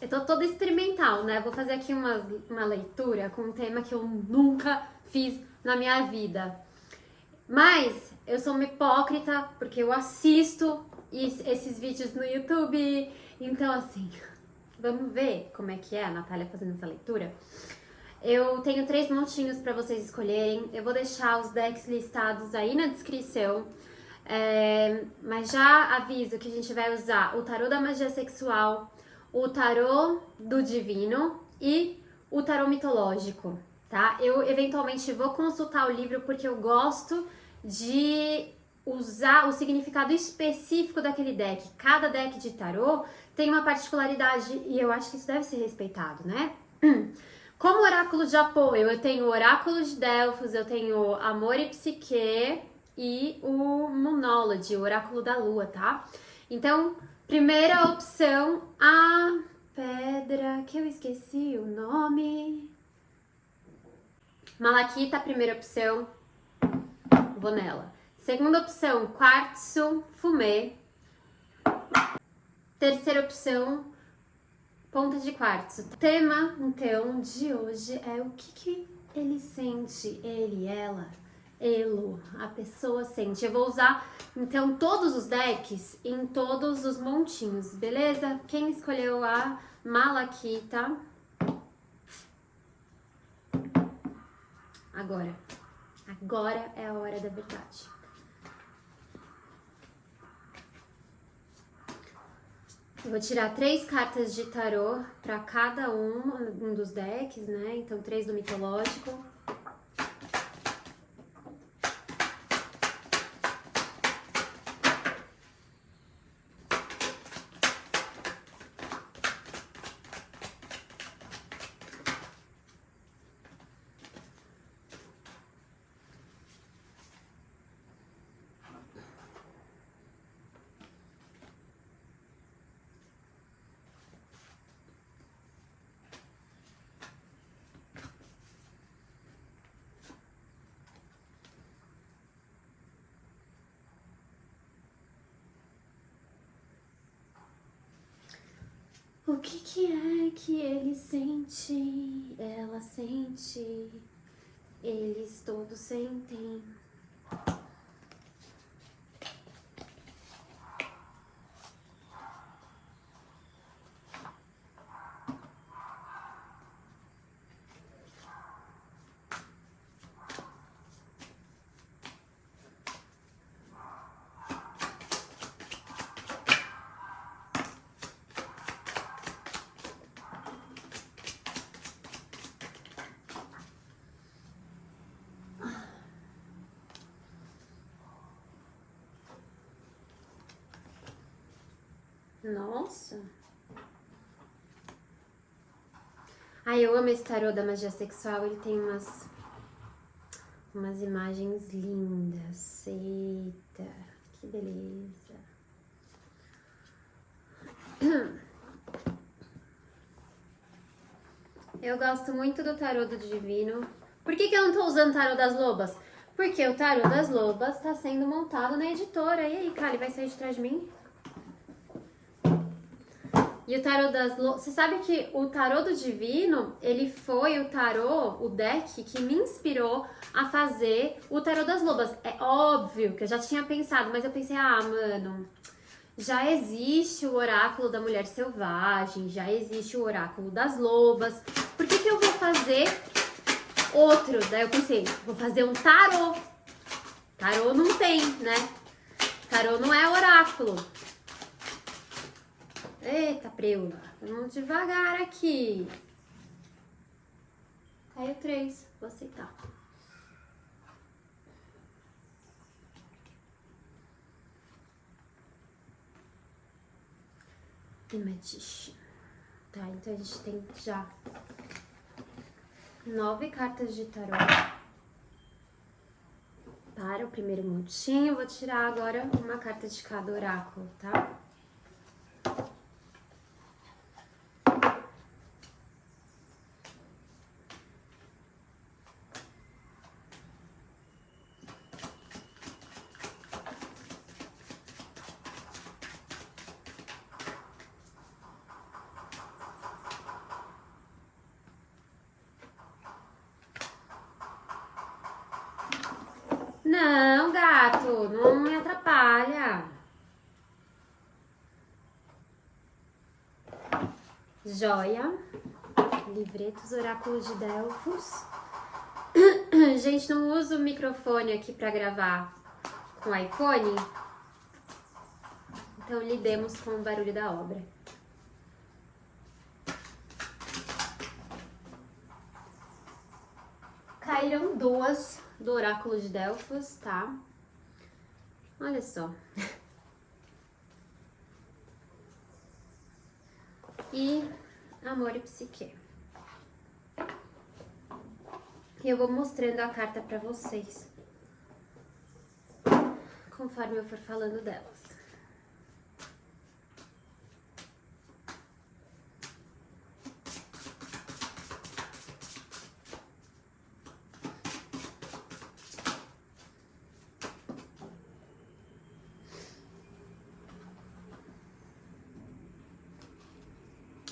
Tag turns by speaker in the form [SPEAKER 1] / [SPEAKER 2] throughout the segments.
[SPEAKER 1] Eu tô toda experimental, né? Vou fazer aqui uma leitura com um tema que eu nunca fiz na minha vida. Mas eu sou uma hipócrita porque eu assisto esses vídeos no YouTube. Então, assim, vamos ver como é que é a Natália fazendo essa leitura? Eu tenho 3 montinhos para vocês escolherem. Eu vou deixar os decks listados aí na descrição. Mas já aviso que a gente vai usar o tarô da magia sexual, o tarô do divino e o tarô mitológico, tá? Eu eventualmente vou consultar o livro porque eu gosto de usar o significado específico daquele deck. Cada deck de tarô tem uma particularidade e eu acho que isso deve ser respeitado, né? Como oráculo de apoio, eu tenho o oráculo de Delfos, eu tenho Amor e Psique e o Moonology, o oráculo da lua, tá? Então, primeira opção, a pedra que eu esqueci o nome. Malaquita, primeira opção, vou nela. Segunda opção, quartzo fumê. Terceira opção, ponta de quartzo. O tema, então, de hoje é o que ele sente, ele, ela, elo, a pessoa sente. Eu vou usar, então, todos os decks em todos os montinhos, beleza? Quem escolheu a Malaquita? Agora é a hora da verdade. Eu vou tirar 3 cartas de tarô para cada um dos decks, né? Então, 3 do mitológico. O que é que ele sente, ela sente, eles todos sentem. Nossa! Ai, eu amo esse tarô da magia sexual, ele tem umas imagens lindas. Eita, que beleza! Eu gosto muito do tarô do divino. Por que eu não tô usando o tarô das lobas? Porque o tarô das lobas tá sendo montado na editora. E aí, Kali, vai sair de trás de mim? E o tarô das lobas... Você sabe que o tarô do divino, ele foi o tarô, o deck que me inspirou a fazer o tarô das lobas. É óbvio que eu já tinha pensado, mas eu pensei, mano, já existe o oráculo da mulher selvagem, já existe o oráculo das lobas. Por que eu vou fazer outro? Daí eu pensei, vou fazer um tarô. Tarô não tem, né? Tarô não é oráculo. Eita, preula. Vamos devagar aqui. Caiu 3. Vou aceitar. The Magician. Tá, então a gente tem já 9 cartas de tarô para o primeiro montinho. Vou tirar agora uma carta de cada oráculo, tá? Não, gato, não me atrapalha. Joia. Livretos Oráculos de Delfos. Gente, não uso o microfone aqui pra gravar com o iPhone. Então lidemos com o barulho da obra. Caíram duas do Oráculo de Delfos, tá? Olha só. E Amor e Psique. E eu vou mostrando a carta pra vocês, conforme eu for falando delas.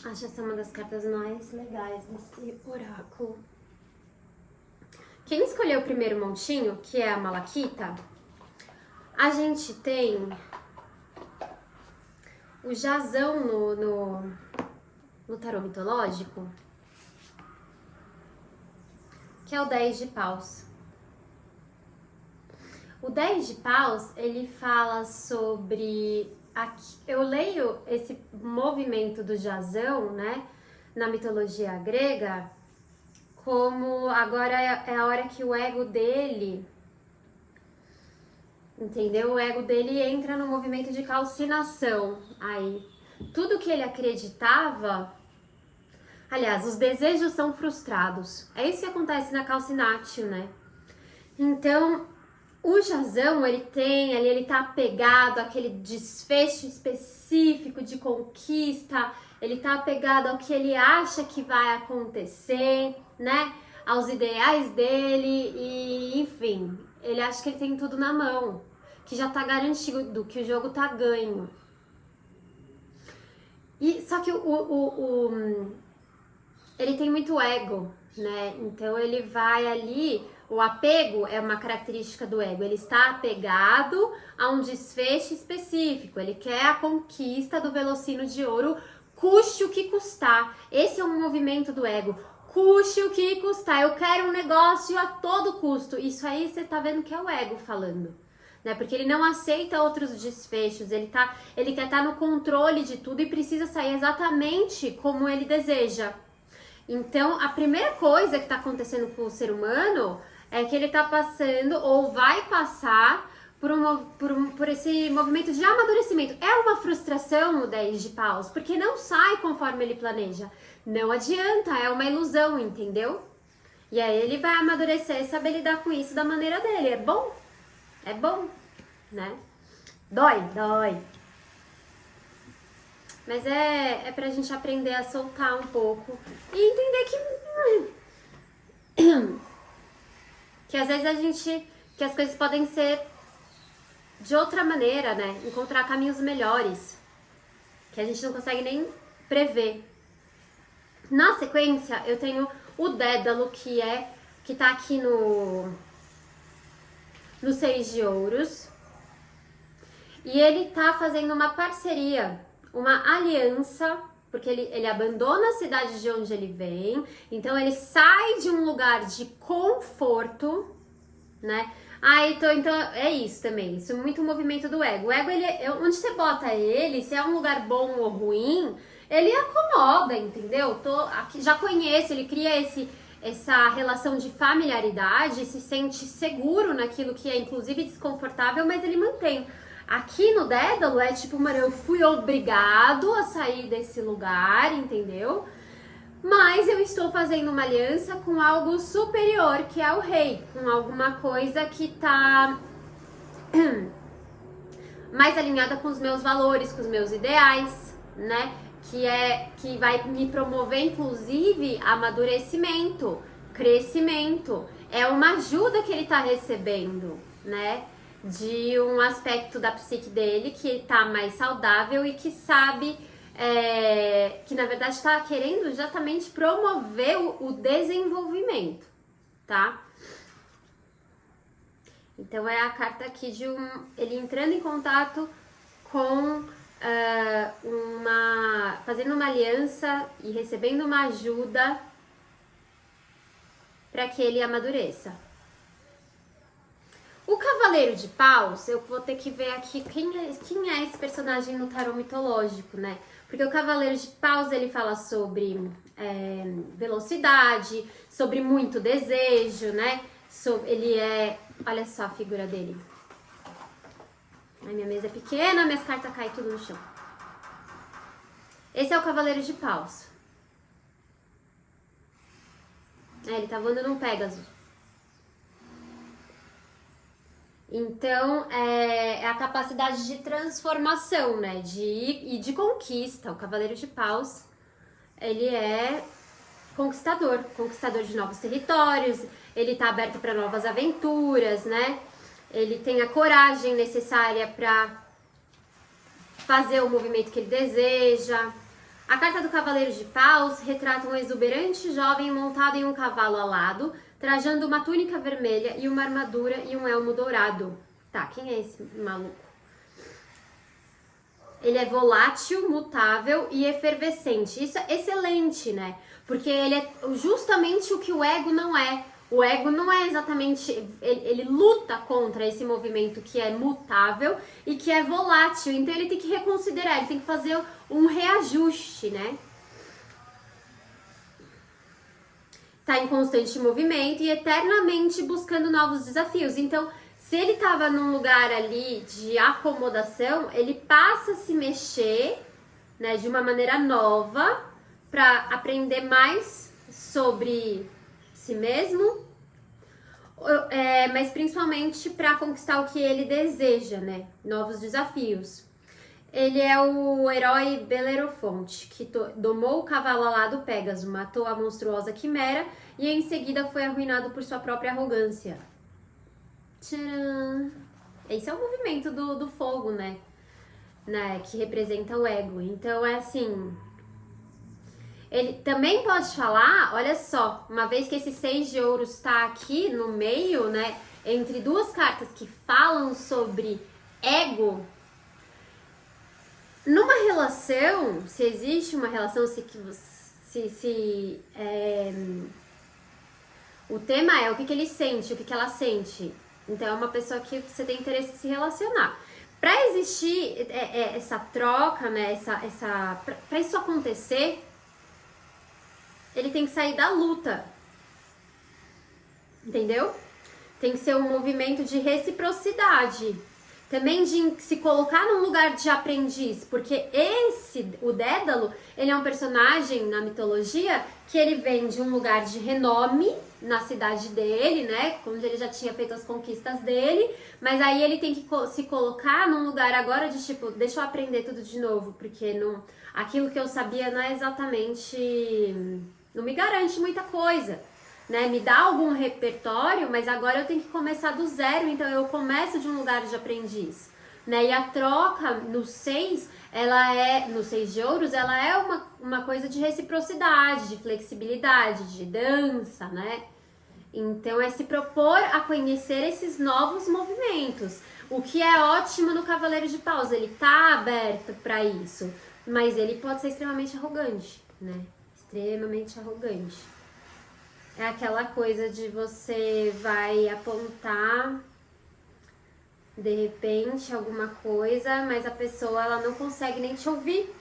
[SPEAKER 1] Acho essa uma das cartas mais legais desse oráculo. Quem escolheu o primeiro montinho, que é a Malaquita, a gente tem o Jazão no tarô mitológico, que é o 10 de paus. O 10 de paus, ele fala sobre... eu leio esse movimento do Jazão, né, na mitologia grega, como agora é a hora que o ego dele, entendeu? O ego dele entra no movimento de calcinação. Aí, tudo que ele acreditava, aliás, os desejos são frustrados. É isso que acontece na calcinatio, né? Então, o Jazão, ele tá apegado àquele desfecho específico de conquista, ele tá apegado ao que ele acha que vai acontecer, né? Aos ideais dele e, enfim, ele acha que ele tem tudo na mão, que já tá garantido, que o jogo tá ganho. E só que ele tem muito ego, né? Então ele vai ali, o apego é uma característica do ego, ele está apegado a um desfecho específico, ele quer a conquista do velocino de ouro, custe o que custar. Esse é um movimento do ego, custe o que custar, eu quero um negócio a todo custo. Isso aí você tá vendo que é o ego falando, né? Porque ele não aceita outros desfechos, ele quer estar no controle de tudo e precisa sair exatamente como ele deseja. Então, a primeira coisa que está acontecendo com o ser humano é que ele está passando ou vai passar por esse movimento de amadurecimento. É uma frustração o 10 de paus, porque não sai conforme ele planeja. Não adianta, é uma ilusão, entendeu? E aí ele vai amadurecer e saber lidar com isso da maneira dele. É bom, né? Dói. Mas é pra gente aprender a soltar um pouco e entender que às vezes que as coisas podem ser de outra maneira, né? Encontrar caminhos melhores, que a gente não consegue nem prever. Na sequência, eu tenho o Dédalo, que tá aqui no 6 de ouros. E ele tá fazendo uma parceria, uma aliança, porque ele abandona a cidade de onde ele vem, então ele sai de um lugar de conforto, né? Então é isso também, isso é muito movimento do ego. O ego, onde você bota ele, se é um lugar bom ou ruim, ele acomoda, entendeu? Já conheço, ele cria essa relação de familiaridade, se sente seguro naquilo que é inclusive desconfortável, mas ele mantém. Aqui no Dédalo é tipo, mano, eu fui obrigado a sair desse lugar, entendeu? Mas eu estou fazendo uma aliança com algo superior, que é o rei, com alguma coisa que tá mais alinhada com os meus valores, com os meus ideais, né? Que vai me promover, inclusive, amadurecimento, crescimento. É uma ajuda que ele tá recebendo, né? De um aspecto da psique dele que tá mais saudável e que sabe que na verdade está querendo exatamente promover o desenvolvimento, tá? Então é a carta aqui de ele entrando em contato com fazendo uma aliança e recebendo uma ajuda para que ele amadureça. O Cavaleiro de Paus, eu vou ter que ver aqui quem é esse personagem no tarô mitológico, né? Porque o Cavaleiro de Paus, ele fala sobre velocidade, sobre muito desejo, né? Ele é... Olha só a figura dele. Ai, minha mesa é pequena, minhas cartas caem tudo no chão. Esse é o Cavaleiro de Paus. Ele tá voando num Pégaso. Então, é a capacidade de transformação, né? E de conquista. O Cavaleiro de Paus, ele é conquistador de novos territórios, ele tá aberto para novas aventuras, né? Ele tem a coragem necessária para fazer o movimento que ele deseja. A carta do Cavaleiro de Paus retrata um exuberante jovem montado em um cavalo alado, trajando uma túnica vermelha e uma armadura e um elmo dourado. Tá, quem é esse maluco? Ele é volátil, mutável e efervescente. Isso é excelente, né? Porque ele é justamente o que o ego não é. O ego não é exatamente... Ele luta contra esse movimento que é mutável e que é volátil. Então ele tem que reconsiderar, ele tem que fazer um reajuste, né? Tá em constante movimento e eternamente buscando novos desafios. Então, se ele tava num lugar ali de acomodação, ele passa a se mexer, né, de uma maneira nova para aprender mais sobre si mesmo, mas principalmente para conquistar o que ele deseja, né? Novos desafios. Ele é o herói Belerofonte, que domou o cavalo alado Pégaso, matou a monstruosa quimera e em seguida foi arruinado por sua própria arrogância. Tcharam! Esse é o movimento do fogo, né? Que representa o ego. Então é assim... Ele também pode falar, olha só, uma vez que esse 6 de ouros está aqui no meio, né? Entre duas cartas que falam sobre ego... Numa relação, se existe uma relação, o tema é o que ele sente, o que ela sente. Então é uma pessoa que você tem interesse em se relacionar. Para existir essa troca, né, para isso acontecer, ele tem que sair da luta. Entendeu? Tem que ser um movimento de reciprocidade. Também de se colocar num lugar de aprendiz, porque o Dédalo, ele é um personagem na mitologia que ele vem de um lugar de renome na cidade dele, né, onde ele já tinha feito as conquistas dele, mas aí ele tem que se colocar num lugar agora de tipo, deixa eu aprender tudo de novo, porque aquilo que eu sabia não é exatamente, não me garante muita coisa. Né, me dá algum repertório, mas agora eu tenho que começar do zero, então eu começo de um lugar de aprendiz, né, e a troca no 6, no 6 de ouros, ela é uma coisa de reciprocidade, de flexibilidade, de dança, né, então é se propor a conhecer esses novos movimentos, o que é ótimo no Cavaleiro de Paus, ele tá aberto para isso, mas ele pode ser extremamente arrogante, né, extremamente arrogante. É aquela coisa de você vai apontar de repente alguma coisa, mas a pessoa ela não consegue nem te ouvir,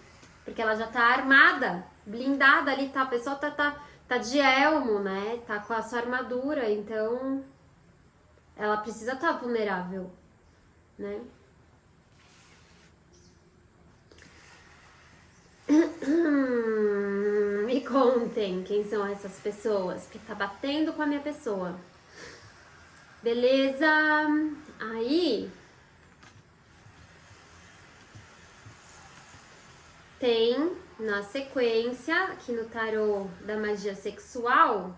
[SPEAKER 1] porque ela já tá armada, blindada ali, tá? A pessoa tá de elmo, né? Tá com a sua armadura, então ela precisa estar vulnerável, né? Me contem quem são essas pessoas, porque tá batendo com a minha pessoa. Beleza? Aí tem na sequência, aqui no tarô da magia sexual,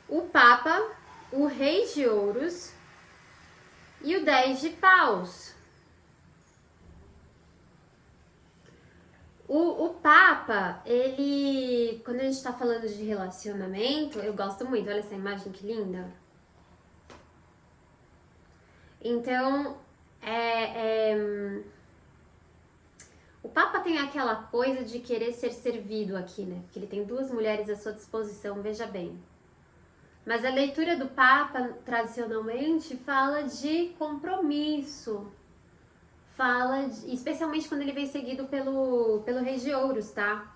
[SPEAKER 1] o Papa, o Rei de Ouros e o 10 de Paus. O Papa, ele, quando a gente tá falando de relacionamento, eu gosto muito, olha essa imagem que linda. Então, o Papa tem aquela coisa de querer ser servido aqui, né? Porque ele tem 2 mulheres à sua disposição, veja bem. Mas a leitura do Papa, tradicionalmente, fala de compromisso. Especialmente quando ele vem seguido pelo Rei de Ouros, tá?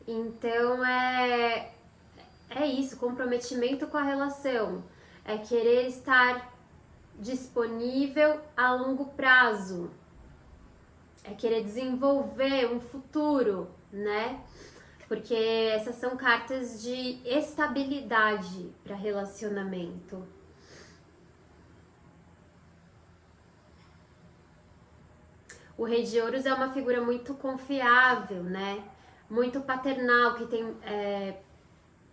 [SPEAKER 1] Então, é isso, comprometimento com a relação. É querer estar disponível a longo prazo. É querer desenvolver um futuro, né? Porque essas são cartas de estabilidade para relacionamento. O Rei de Ouros é uma figura muito confiável, né? Muito paternal, que tem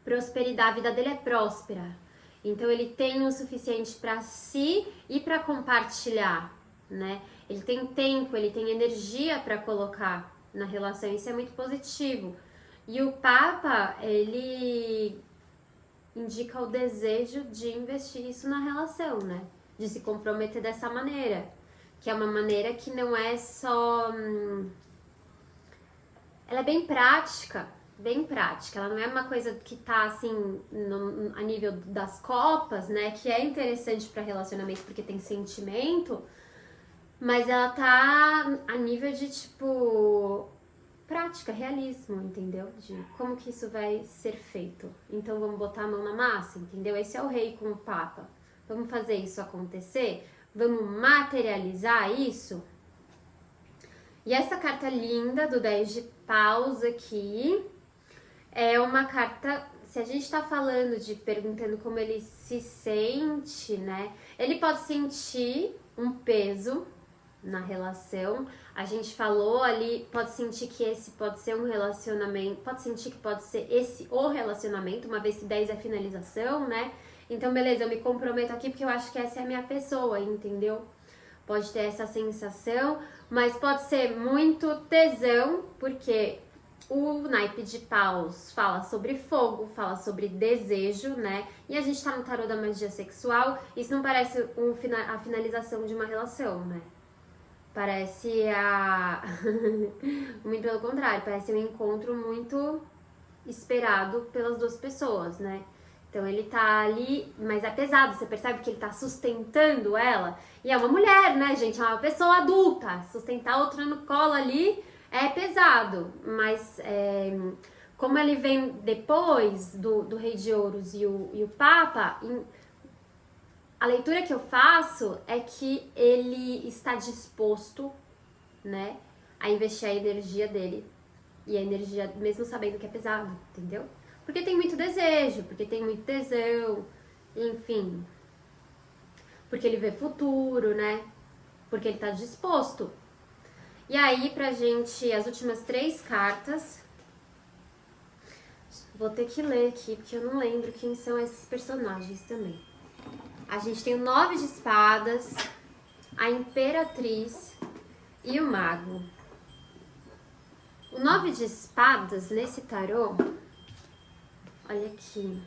[SPEAKER 1] prosperidade, a vida dele é próspera. Então ele tem o suficiente para si e para compartilhar, né? Ele tem tempo, ele tem energia para colocar na relação, isso é muito positivo. E o Papa, ele indica o desejo de investir isso na relação, né? De se comprometer dessa maneira, que é uma maneira que não é só... ela é bem prática, ela não é uma coisa que tá assim a nível das copas, né, que é interessante para relacionamento porque tem sentimento, mas ela tá a nível de tipo prática, realismo, entendeu? De como que isso vai ser feito. Então vamos botar a mão na massa, entendeu? Esse é o rei com o Papa. Vamos fazer isso acontecer? Vamos materializar isso? E essa carta linda do 10 de paus aqui é uma carta, se a gente tá falando de perguntando como ele se sente, né? Ele pode sentir um peso na relação. A gente falou ali, pode sentir que esse pode ser um relacionamento, pode sentir que pode ser esse o relacionamento, uma vez que 10 é finalização, né? Então, beleza, eu me comprometo aqui porque eu acho que essa é a minha pessoa, entendeu? Pode ter essa sensação, mas pode ser muito tesão, porque o naipe de paus fala sobre fogo, fala sobre desejo, né? E a gente tá no tarô da magia sexual, isso não parece a finalização de uma relação, né? Parece muito pelo contrário, parece um encontro muito esperado pelas 2 pessoas, né? Então ele tá ali, mas é pesado, você percebe que ele tá sustentando ela. E é uma mulher, né, gente? É uma pessoa adulta. Sustentar outra no colo ali é pesado. Mas como ele vem depois do Rei de Ouros e o Papa, a leitura que eu faço é que ele está disposto, né, a investir a energia dele. E a energia, mesmo sabendo que é pesado, entendeu? Porque tem muito desejo, porque tem muito tesão, enfim. Porque ele vê futuro, né? Porque ele tá disposto. E aí, pra gente, as últimas 3 cartas. Vou ter que ler aqui, porque eu não lembro quem são esses personagens também. A gente tem o 9 de espadas, a imperatriz e o mago. O 9 de espadas, nesse tarô... Olha aqui.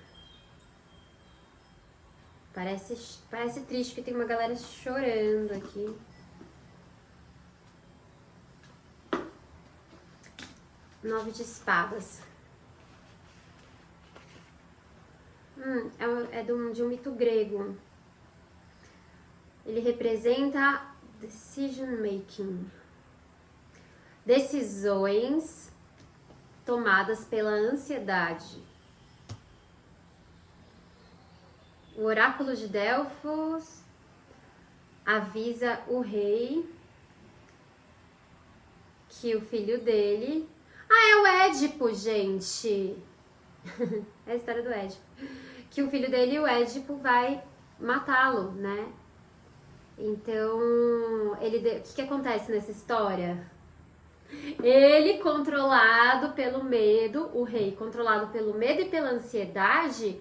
[SPEAKER 1] Parece triste que tem uma galera chorando aqui. Nove de espadas. De um mito grego. Ele representa decision making. Decisões tomadas pela ansiedade. O oráculo de Delfos avisa o rei que o filho dele... é o Édipo, gente! É a história do Édipo. Que o filho dele, o Édipo, vai matá-lo, né? Então, o que acontece nessa história? Ele, controlado pelo medo, o rei, controlado pelo medo e pela ansiedade...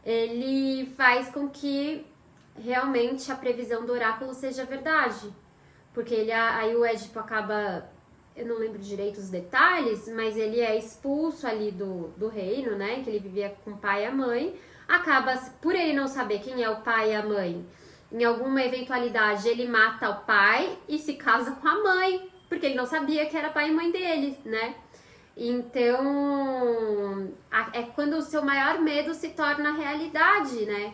[SPEAKER 1] ele faz com que realmente a previsão do oráculo seja verdade. Porque aí o Édipo acaba, eu não lembro direito os detalhes, mas ele é expulso ali do reino, né? Que ele vivia com o pai e a mãe. Acaba, por ele não saber quem é o pai e a mãe, em alguma eventualidade, ele mata o pai e se casa com a mãe, porque ele não sabia que era pai e mãe dele, né? Então, é quando o seu maior medo se torna realidade, né?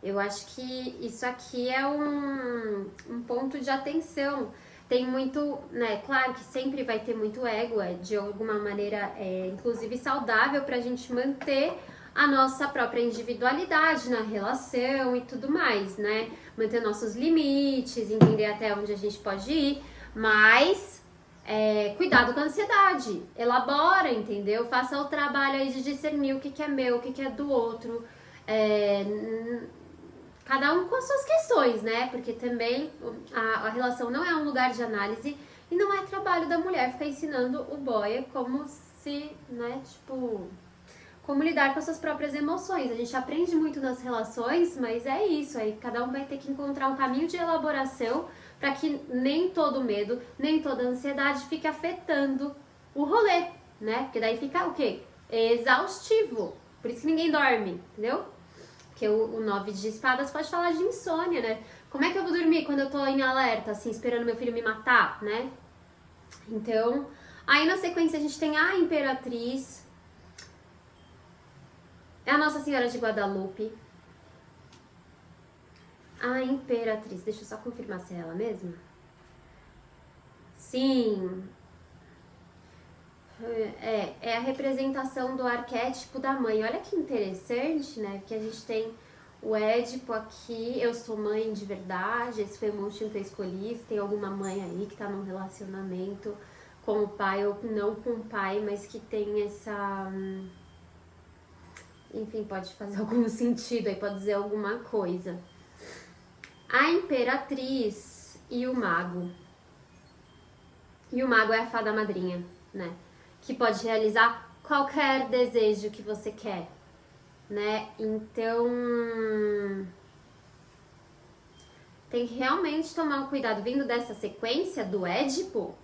[SPEAKER 1] Eu acho que isso aqui é um ponto de atenção. Tem muito, né? Claro que sempre vai ter muito ego, de alguma maneira, inclusive saudável pra gente manter a nossa própria individualidade na relação e tudo mais, né? Manter nossos limites, entender até onde a gente pode ir, mas cuidado com a ansiedade, elabora, entendeu? Faça o trabalho aí de discernir o que é meu, o que é do outro, cada um com as suas questões, né? Porque também a relação não é um lugar de análise e não é trabalho da mulher ficar ensinando o boy como se, né, tipo, como lidar com as suas próprias emoções. A gente aprende muito nas relações, mas é isso, aí cada um vai ter que encontrar um caminho de elaboração para que nem todo medo, nem toda ansiedade fique afetando o rolê, né? Porque daí fica o quê? Exaustivo. Por isso que ninguém dorme, entendeu? Porque o 9 de espadas pode falar de insônia, né? Como é que eu vou dormir quando eu tô em alerta, assim, esperando meu filho me matar, né? Então, aí na sequência a gente tem a Imperatriz, é a Nossa Senhora de Guadalupe, a Imperatriz, deixa eu só confirmar se é ela mesma. Sim, é a representação do arquétipo da mãe. Olha que interessante, né? Porque a gente tem o Édipo aqui, eu sou mãe de verdade, esse foi o montinho que eu escolhi. Se tem alguma mãe aí que tá num relacionamento com o pai ou não com o pai, mas que tem essa... Enfim, pode fazer algum sentido aí, pode dizer alguma coisa. A Imperatriz e o Mago. E o Mago é a fada madrinha, né? Que pode realizar qualquer desejo que você quer, né? Então, tem que realmente tomar um cuidado. Vindo dessa sequência do Édipo,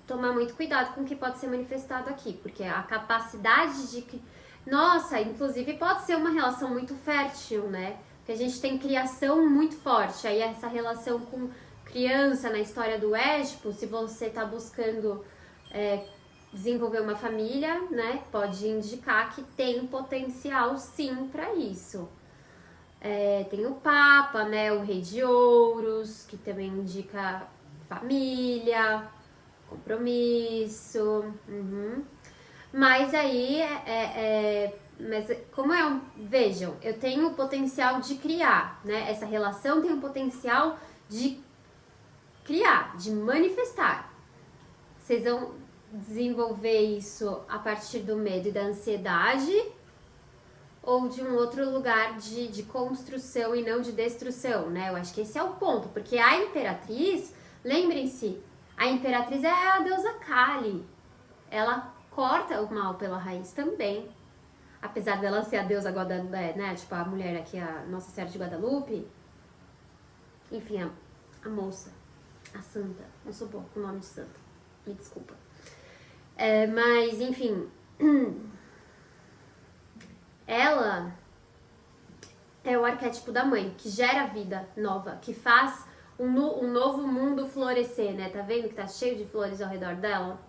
[SPEAKER 1] tomar muito cuidado com o que pode ser manifestado aqui, porque a capacidade de... Nossa, inclusive pode ser uma relação muito fértil, né? Porque a gente tem criação muito forte, aí essa relação com criança na história do Édipo, se você tá buscando desenvolver uma família, né, pode indicar que tem potencial sim para isso. Tem o Papa, né, o Rei de Ouros, que também indica família, compromisso. Mas aí mas como vejam, eu tenho o potencial de criar, né? Essa relação tem o potencial de criar, de manifestar. Vocês vão desenvolver isso a partir do medo e da ansiedade ou de um outro lugar de construção e não de destruição, né? Eu acho que esse é o ponto, porque a Imperatriz, lembrem-se, a Imperatriz é a deusa Kali. Ela corta o mal pela raiz também. Apesar dela ser a deusa Guadalupe, né? Tipo, a mulher aqui, a Nossa Senhora de Guadalupe. Enfim, a moça, a santa. Não sou boa com o nome de santa. Me desculpa. Mas, enfim. Ela é o arquétipo da mãe, que gera vida nova, que faz um novo mundo florescer, né? Tá vendo que tá cheio de flores ao redor dela?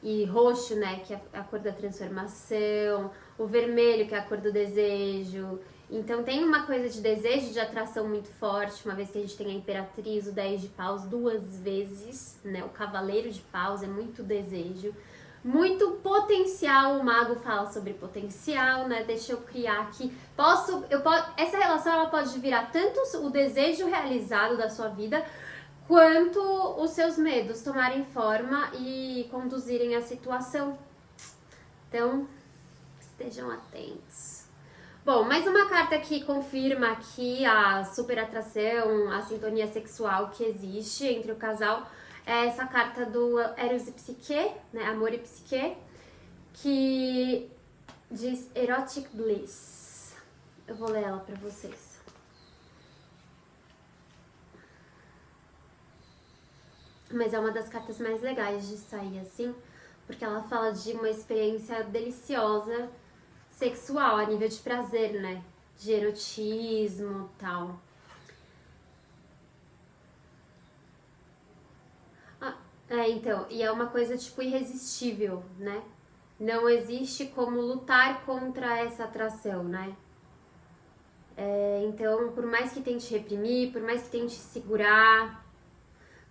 [SPEAKER 1] E roxo, né, que é a cor da transformação, o vermelho, que é a cor do desejo. Então tem uma coisa de desejo, de atração muito forte, uma vez que a gente tem a Imperatriz, o 10 de paus 2 vezes, né, o Cavaleiro de paus é muito desejo, muito potencial. O Mago fala sobre potencial, né, deixa eu criar aqui, essa relação ela pode virar tanto o desejo realizado da sua vida, quanto os seus medos tomarem forma e conduzirem a situação. Então, estejam atentos. Bom, mais uma carta que confirma aqui a super atração, a sintonia sexual que existe entre o casal. É essa carta do Eros e Psique, né, Amor e Psique, que diz Erotic Bliss. Eu vou ler ela pra vocês. Mas é uma das cartas mais legais de sair assim, porque ela fala de uma experiência deliciosa sexual, a nível de prazer, né? de erotismo e tal. Então, e é uma coisa, tipo, irresistível, né? Não existe como lutar contra essa atração, né? Então, por mais que tente reprimir, por mais que tente segurar,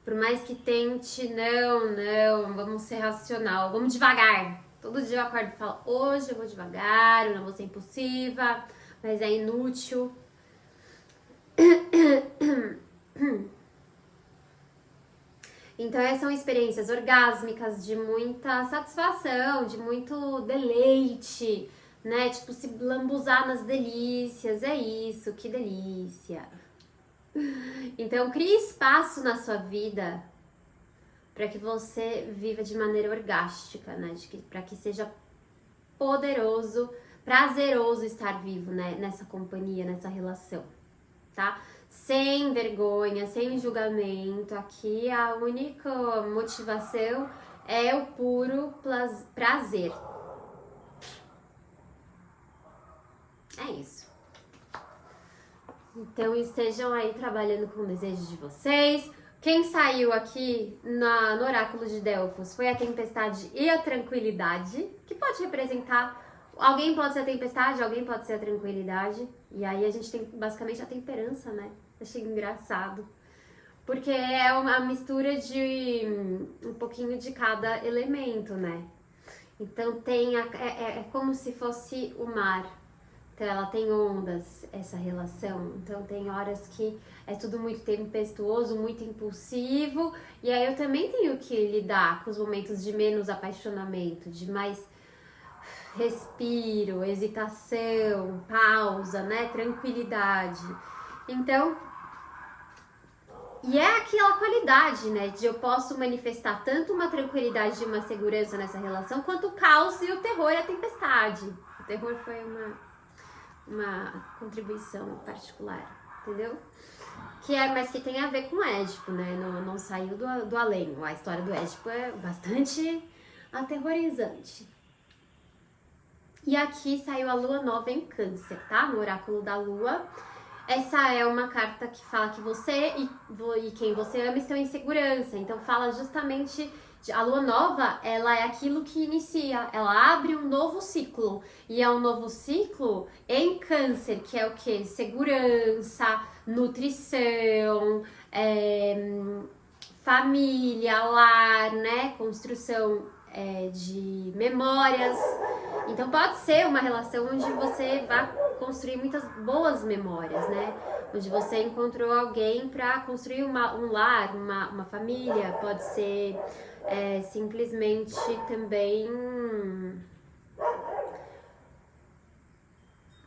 [SPEAKER 1] por mais que tente, não, vamos ser racional, vamos devagar. Todo dia eu acordo e falo, hoje eu vou devagar, eu não vou ser impulsiva, mas é inútil. Então, essas são experiências orgásmicas de muita satisfação, de muito deleite, né? Tipo, se lambuzar nas delícias, é isso, que delícia. Então, crie espaço na sua vida para que você viva de maneira orgástica, né? Para que seja poderoso, prazeroso estar vivo, né? Nessa companhia, nessa relação, tá? Sem vergonha, sem julgamento. Aqui a única motivação é o puro prazer. É isso. Então estejam aí trabalhando com o desejo de vocês. Quem saiu aqui no oráculo de Delfos foi a tempestade e a tranquilidade, que pode representar... Alguém pode ser a tempestade, alguém pode ser a tranquilidade. E aí a gente tem basicamente a temperança, né? Achei engraçado. Porque é uma mistura de um pouquinho de cada elemento, né? Então é como se fosse o mar. Então ela tem ondas, essa relação. Então tem horas que é tudo muito tempestuoso, muito impulsivo. E aí eu também tenho que lidar com os momentos de menos apaixonamento, de mais respiro, hesitação, pausa, né? Tranquilidade. Então, e é aquela qualidade, né? De eu posso manifestar tanto uma tranquilidade e uma segurança nessa relação, quanto o caos e o terror e a tempestade. O terror foi uma contribuição particular, entendeu? Mas que tem a ver com Édipo, né? Não saiu do além. A história do Édipo é bastante aterrorizante. E aqui saiu a lua nova em Câncer, tá? No oráculo da lua. Essa é uma carta que fala que você e quem você ama estão em segurança. Então fala justamente a lua nova, ela é aquilo que inicia, ela abre um novo ciclo. E é um novo ciclo em Câncer, que é o quê? Segurança, nutrição, família, lar, né? Construção de memórias. Então pode ser uma relação onde você vai construir muitas boas memórias, né? Onde você encontrou alguém para construir um lar, uma família. Pode ser simplesmente também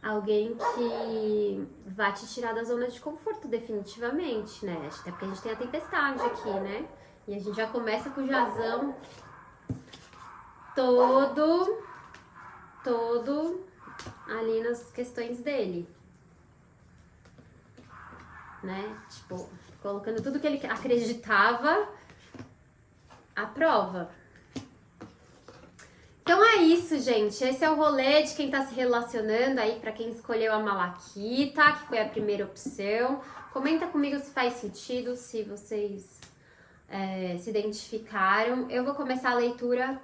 [SPEAKER 1] alguém que vai te tirar da zona de conforto definitivamente, né? Até porque a gente tem a tempestade aqui, né? E a gente já começa com o Jazão todo ali nas questões dele, né? Tipo, colocando tudo que ele acreditava à prova. Então é isso, gente. Esse é o rolê de quem tá se relacionando aí, pra quem escolheu a Malaquita, que foi a primeira opção. Comenta comigo se faz sentido, se vocês se identificaram. Eu vou começar a leitura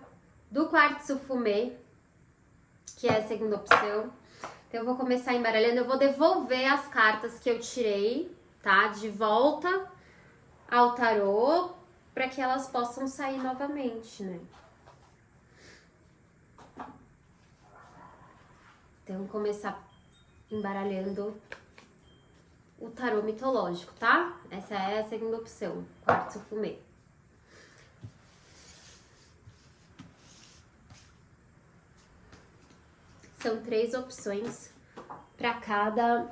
[SPEAKER 1] do quartzo fumê, que é a segunda opção. Então eu vou começar embaralhando, eu vou devolver as cartas que eu tirei, tá? De volta ao tarô, para que elas possam sair novamente, né? Então vou começar embaralhando o tarô mitológico, tá? Essa é a segunda opção, quartzo fumê. São 3 opções para cada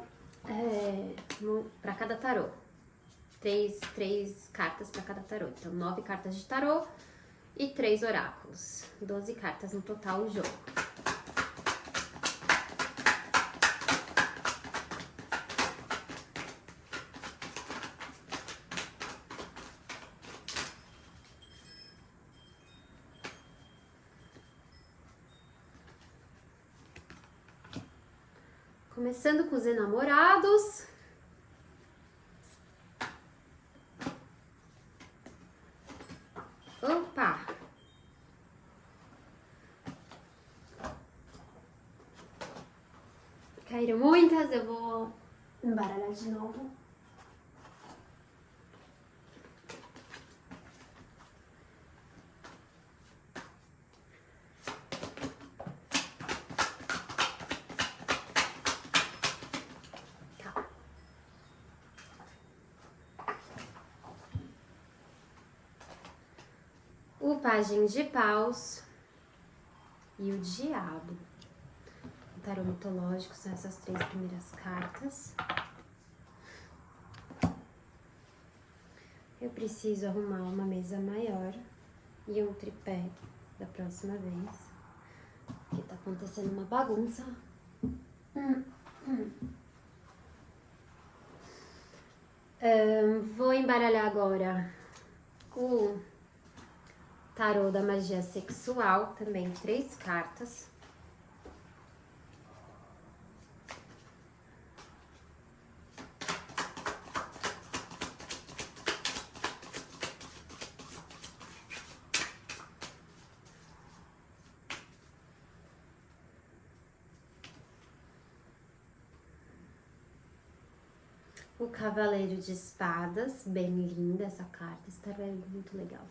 [SPEAKER 1] tarô. Três cartas para cada tarô. Então, 9 cartas de tarô e 3 oráculos. 12 cartas no total o jogo. Começando com os enamorados. Opa! Caíram muitas, eu vou embaralhar de novo. O Pajem de Paus e o Diabo. O tarô mitológico são essas 3 primeiras cartas. Eu preciso arrumar uma mesa maior e um tripé da próxima vez, porque tá acontecendo uma bagunça. Vou embaralhar agora o tarô da magia sexual, também 3 cartas. O Cavaleiro de Espadas, bem linda essa carta, esse tarô é muito legal.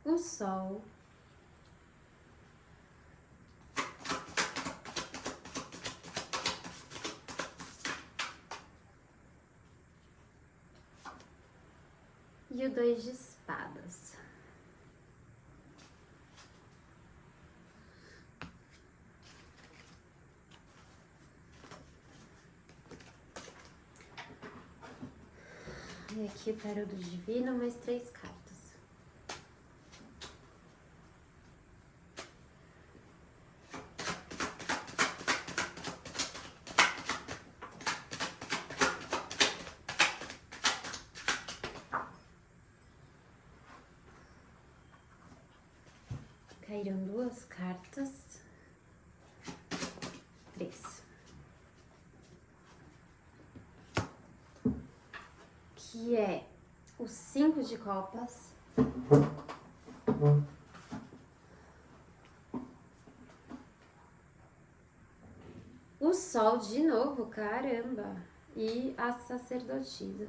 [SPEAKER 1] O Sol. E o 2 de Espadas. E aqui o tarô do Divino, mais 3 cartas. Caíram 2 cartas. 3. Que é o 5 de copas. O Sol de novo, caramba. E a sacerdotisa.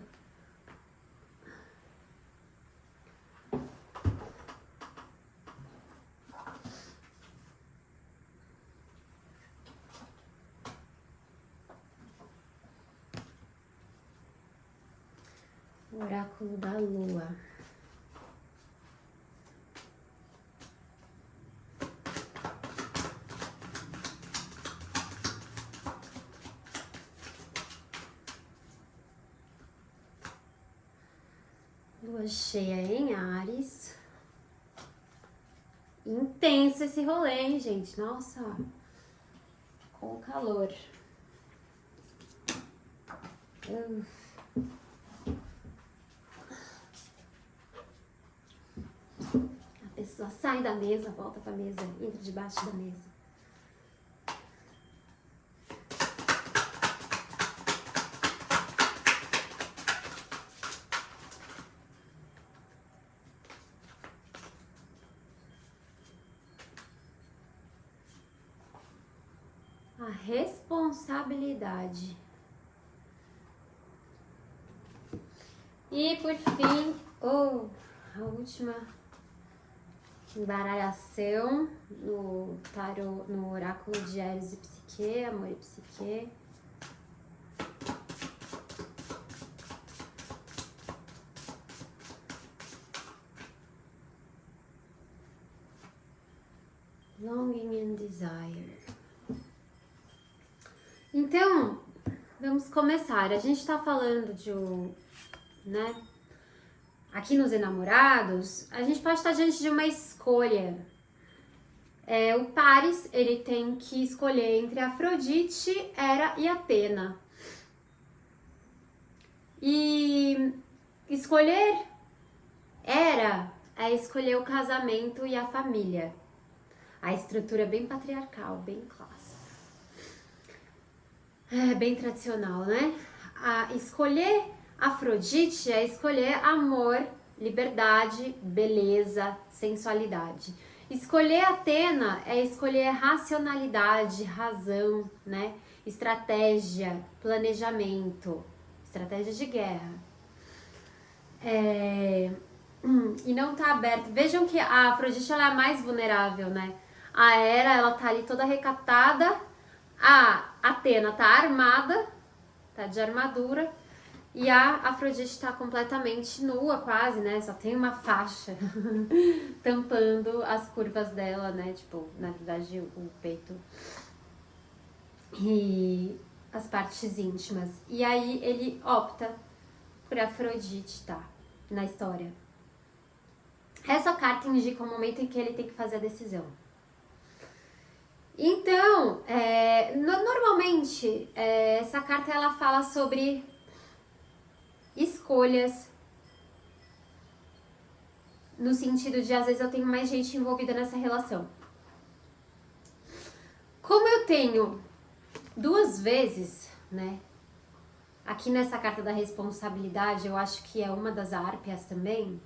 [SPEAKER 1] O oráculo da lua. Lua cheia em Áries. Intenso esse rolê, hein, gente? Nossa, com calor. A pessoa sai da mesa, volta pra mesa, entra debaixo da mesa. A responsabilidade. E por fim, a última embaralhação no tarô, no oráculo de Eros e Psique, Amor e Psique. Longing and Desire. Então, vamos começar. A gente tá falando de né? Aqui nos enamorados, a gente pode estar diante de uma escolha. O Paris, ele tem que escolher entre Afrodite, Hera e Atena. E escolher Hera é escolher o casamento e a família. A estrutura é bem patriarcal, bem clássica. É bem tradicional, né? Escolher Afrodite é escolher amor, liberdade, beleza, sensualidade. Escolher Atena é escolher racionalidade, razão, né? Estratégia, planejamento, estratégia de guerra. E não tá aberto. Vejam que a Afrodite ela é a mais vulnerável, né? A Hera, ela tá ali toda recatada. A Atena tá armada, tá de armadura. E a Afrodite tá completamente nua, quase, né? Só tem uma faixa tampando as curvas dela, né? Tipo, na verdade, o peito e as partes íntimas. E aí ele opta por Afrodite, tá? Na história. Essa carta indica o momento em que ele tem que fazer a decisão. Então, normalmente, essa carta ela fala sobre escolhas, no sentido de, às vezes, eu tenho mais gente envolvida nessa relação. Como eu tenho 2 vezes, né, aqui nessa carta da responsabilidade, eu acho que é uma das árpias também,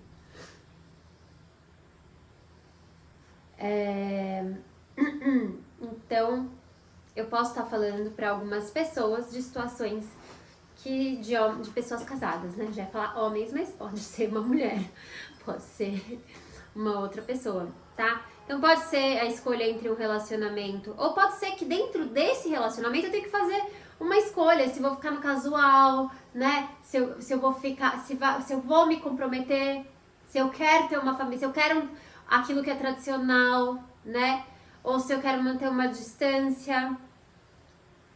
[SPEAKER 1] então, eu posso estar falando para algumas pessoas de situações de pessoas casadas, né? Já ia falar homens, mas pode ser uma mulher, pode ser uma outra pessoa, tá? Então pode ser a escolha entre um relacionamento, ou pode ser que dentro desse relacionamento eu tenho que fazer uma escolha, se vou ficar no casual, né? Se eu vou ficar, se eu vou me comprometer, se eu quero ter uma família, se eu quero aquilo que é tradicional, né? Ou se eu quero manter uma distância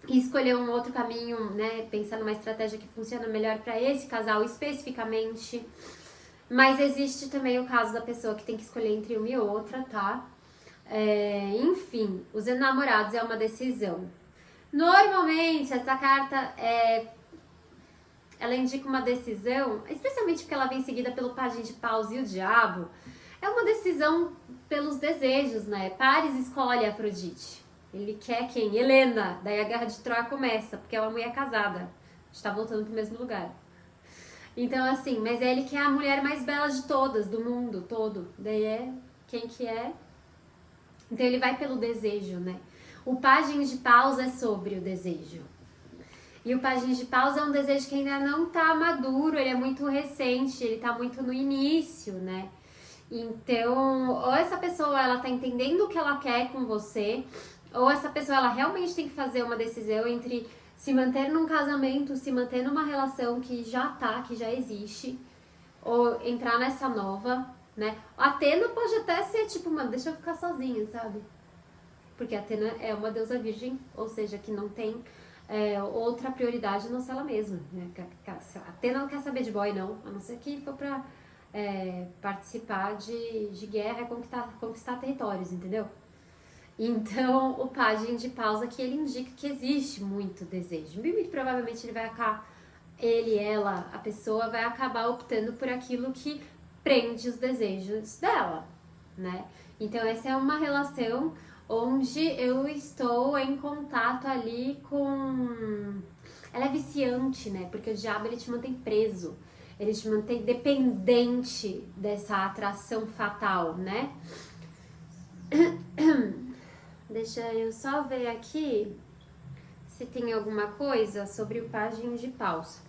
[SPEAKER 1] e escolher um outro caminho, né? Pensar numa estratégia que funciona melhor para esse casal especificamente. Mas existe também o caso da pessoa que tem que escolher entre uma e outra, tá? Enfim, os enamorados é uma decisão. Normalmente, essa carta ela indica uma decisão, especialmente porque ela vem seguida pelo pajem de paus e o diabo. É uma decisão pelos desejos, né? Paris escolhe Afrodite. Ele quer quem? Helena. Daí a guerra de Troia começa, porque é uma mulher casada. A gente tá voltando pro mesmo lugar. Então, assim, mas ele quer a mulher mais bela de todas, do mundo todo. Daí quem que é? Então ele vai pelo desejo, né? O pajem de paus é sobre o desejo. E o pajem de paus é um desejo que ainda não tá maduro, ele é muito recente, ele tá muito no início, né? Então, ou essa pessoa, ela tá entendendo o que ela quer com você, ou essa pessoa, ela realmente tem que fazer uma decisão entre se manter num casamento, se manter numa relação que já existe, ou entrar nessa nova, né? A Atena pode até ser tipo, mano, deixa eu ficar sozinha, sabe? Porque a Atena é uma deusa virgem, ou seja, que não tem outra prioridade a não ser ela mesma, né? A Atena não quer saber de boy, não, a não ser que for pra participar de guerra e conquistar territórios, entendeu? Então, o pajem de paus aqui, ele indica que existe muito desejo. Muito provavelmente a pessoa vai acabar optando por aquilo que prende os desejos dela, né? Então, essa é uma relação onde eu estou em contato ali com... Ela é viciante, né? Porque o diabo, ele te mantém preso. Ele te mantém dependente dessa atração fatal, né? Deixa eu só ver aqui se tem alguma coisa sobre o pajem de paus.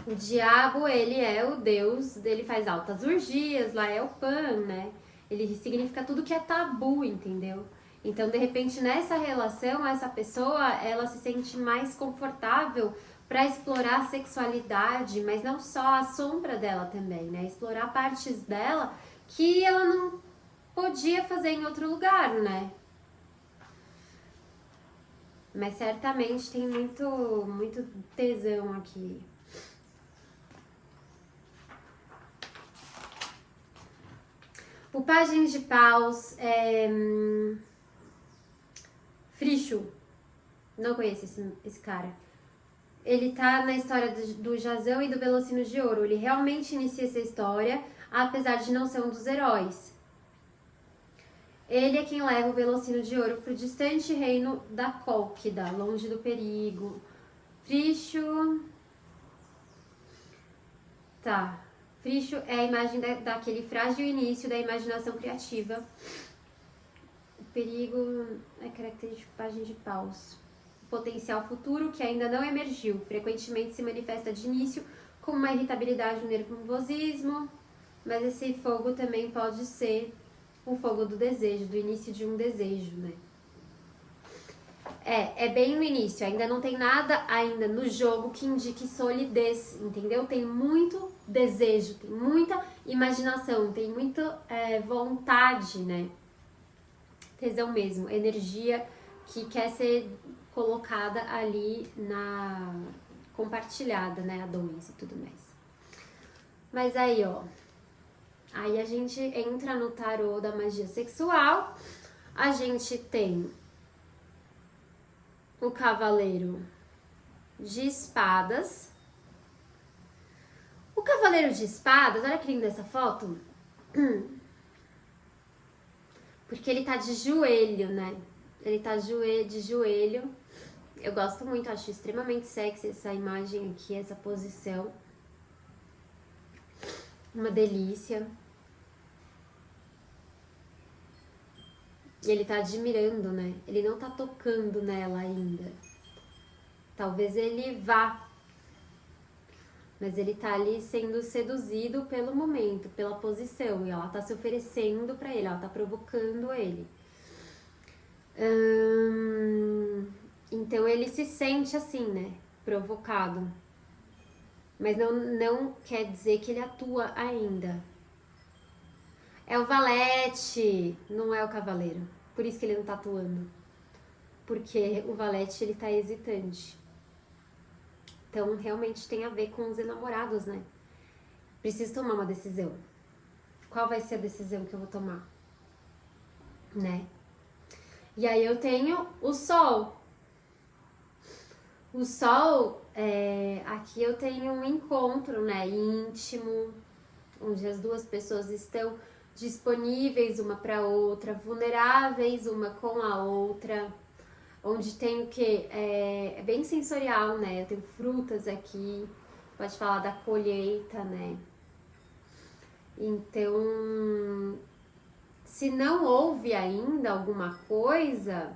[SPEAKER 1] O diabo, ele é o deus, ele faz altas orgias, lá é o Pan, né? Ele significa tudo que é tabu, entendeu? Então, de repente, nessa relação, essa pessoa, ela se sente mais confortável para explorar a sexualidade, mas não só a sombra dela também, né? Explorar partes dela que ela não podia fazer em outro lugar, né? Mas certamente tem muito tesão aqui. O Pajem de Paus é... Fricho. Não conheço esse cara. Ele tá na história do Jazão e do Velocino de Ouro. Ele realmente inicia essa história, apesar de não ser um dos heróis. Ele é quem leva o Velocino de Ouro pro distante reino da Cólquida, longe do perigo. Fricho... Tá. Fricho é a imagem daquele frágil início da imaginação criativa. O perigo é característico de Pajem de Paus. O potencial futuro que ainda não emergiu. Frequentemente se manifesta de início como uma irritabilidade, um nervosismo, mas esse fogo também pode ser o fogo do desejo, do início de um desejo, né? É bem no início, ainda não tem nada ainda no jogo que indique solidez, entendeu? Tem muito desejo, tem muita imaginação, tem muita vontade, né? Tesão mesmo, energia que quer ser colocada ali compartilhada, né? A dois e tudo mais. Mas aí, ó, aí a gente entra no tarô da magia sexual, a gente tem o Cavaleiro de Espadas. O Cavaleiro de Espadas, olha que linda essa foto. Porque ele tá de joelho, né? Ele tá de joelho. Eu gosto muito, acho extremamente sexy essa imagem aqui, essa posição. Uma delícia. E ele tá admirando, né? Ele não tá tocando nela ainda. Talvez ele vá. Mas ele tá ali sendo seduzido pelo momento, pela posição. E ela tá se oferecendo pra ele, ela tá provocando ele. Então ele se sente assim, né? Provocado. Mas não quer dizer que ele atua ainda. É o valete, não é o cavaleiro. Por isso que ele não tá atuando. Porque o valete, ele tá hesitante. Então, realmente tem a ver com os enamorados, né? Preciso tomar uma decisão. Qual vai ser a decisão que eu vou tomar? Né? E aí eu tenho o sol. O sol, aqui eu tenho um encontro, né? Íntimo, onde as duas pessoas estão disponíveis uma para outra, vulneráveis uma com a outra, onde tem o que? É bem sensorial, né? Eu tenho frutas aqui, pode falar da colheita, né? Então, se não houve ainda alguma coisa,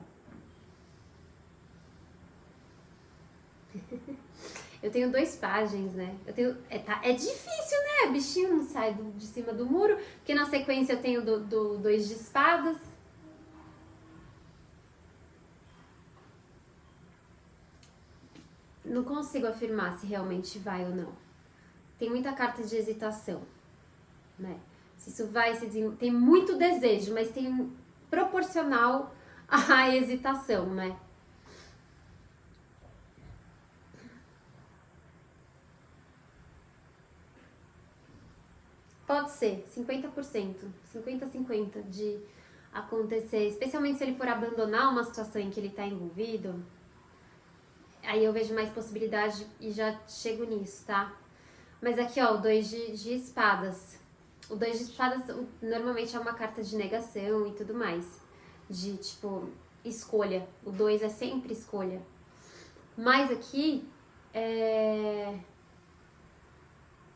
[SPEAKER 1] eu tenho 2 páginas, né? Eu tenho, é difícil, né? O bichinho não sai de cima do muro, porque na sequência eu tenho do 2 de espadas. Não consigo afirmar se realmente vai ou não. Tem muita carta de hesitação, né? Se isso vai se desenvolver. Tem muito desejo, mas tem proporcional à hesitação, né? Pode ser 50%, 50-50 de acontecer, especialmente se ele for abandonar uma situação em que ele está envolvido. Aí eu vejo mais possibilidade e já chego nisso, tá? Mas aqui, ó, o 2 de espadas. O 2 de espadas normalmente é uma carta de negação e tudo mais. De, tipo, escolha. O 2 é sempre escolha. Mas aqui,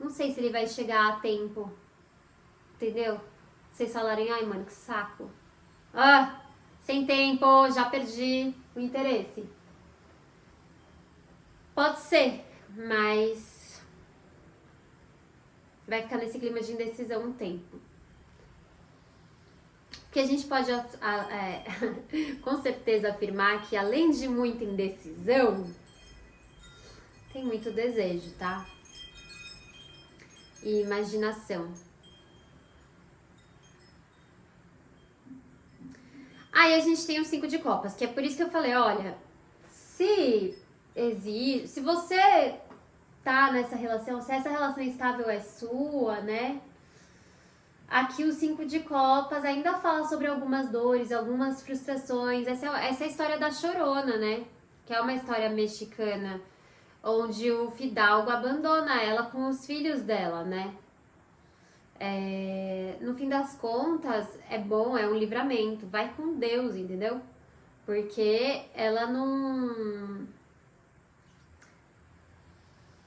[SPEAKER 1] não sei se ele vai chegar a tempo. Entendeu? Vocês falarem, ai, mano, que saco. Ah, sem tempo, já perdi o interesse. Pode ser, mas vai ficar nesse clima de indecisão um tempo. Porque a gente pode com certeza afirmar que além de muita indecisão, tem muito desejo, tá? E imaginação. Aí a gente tem o 5 de copas, que é por isso que eu falei, olha, se você tá nessa relação, se essa relação estável é sua, né? Aqui o 5 de copas ainda fala sobre algumas dores, algumas frustrações. Essa é a história da Chorona, né? Que é uma história mexicana, onde o fidalgo abandona ela com os filhos dela, né? No fim das contas, é bom, é um livramento. Vai com Deus, entendeu? Porque ela não...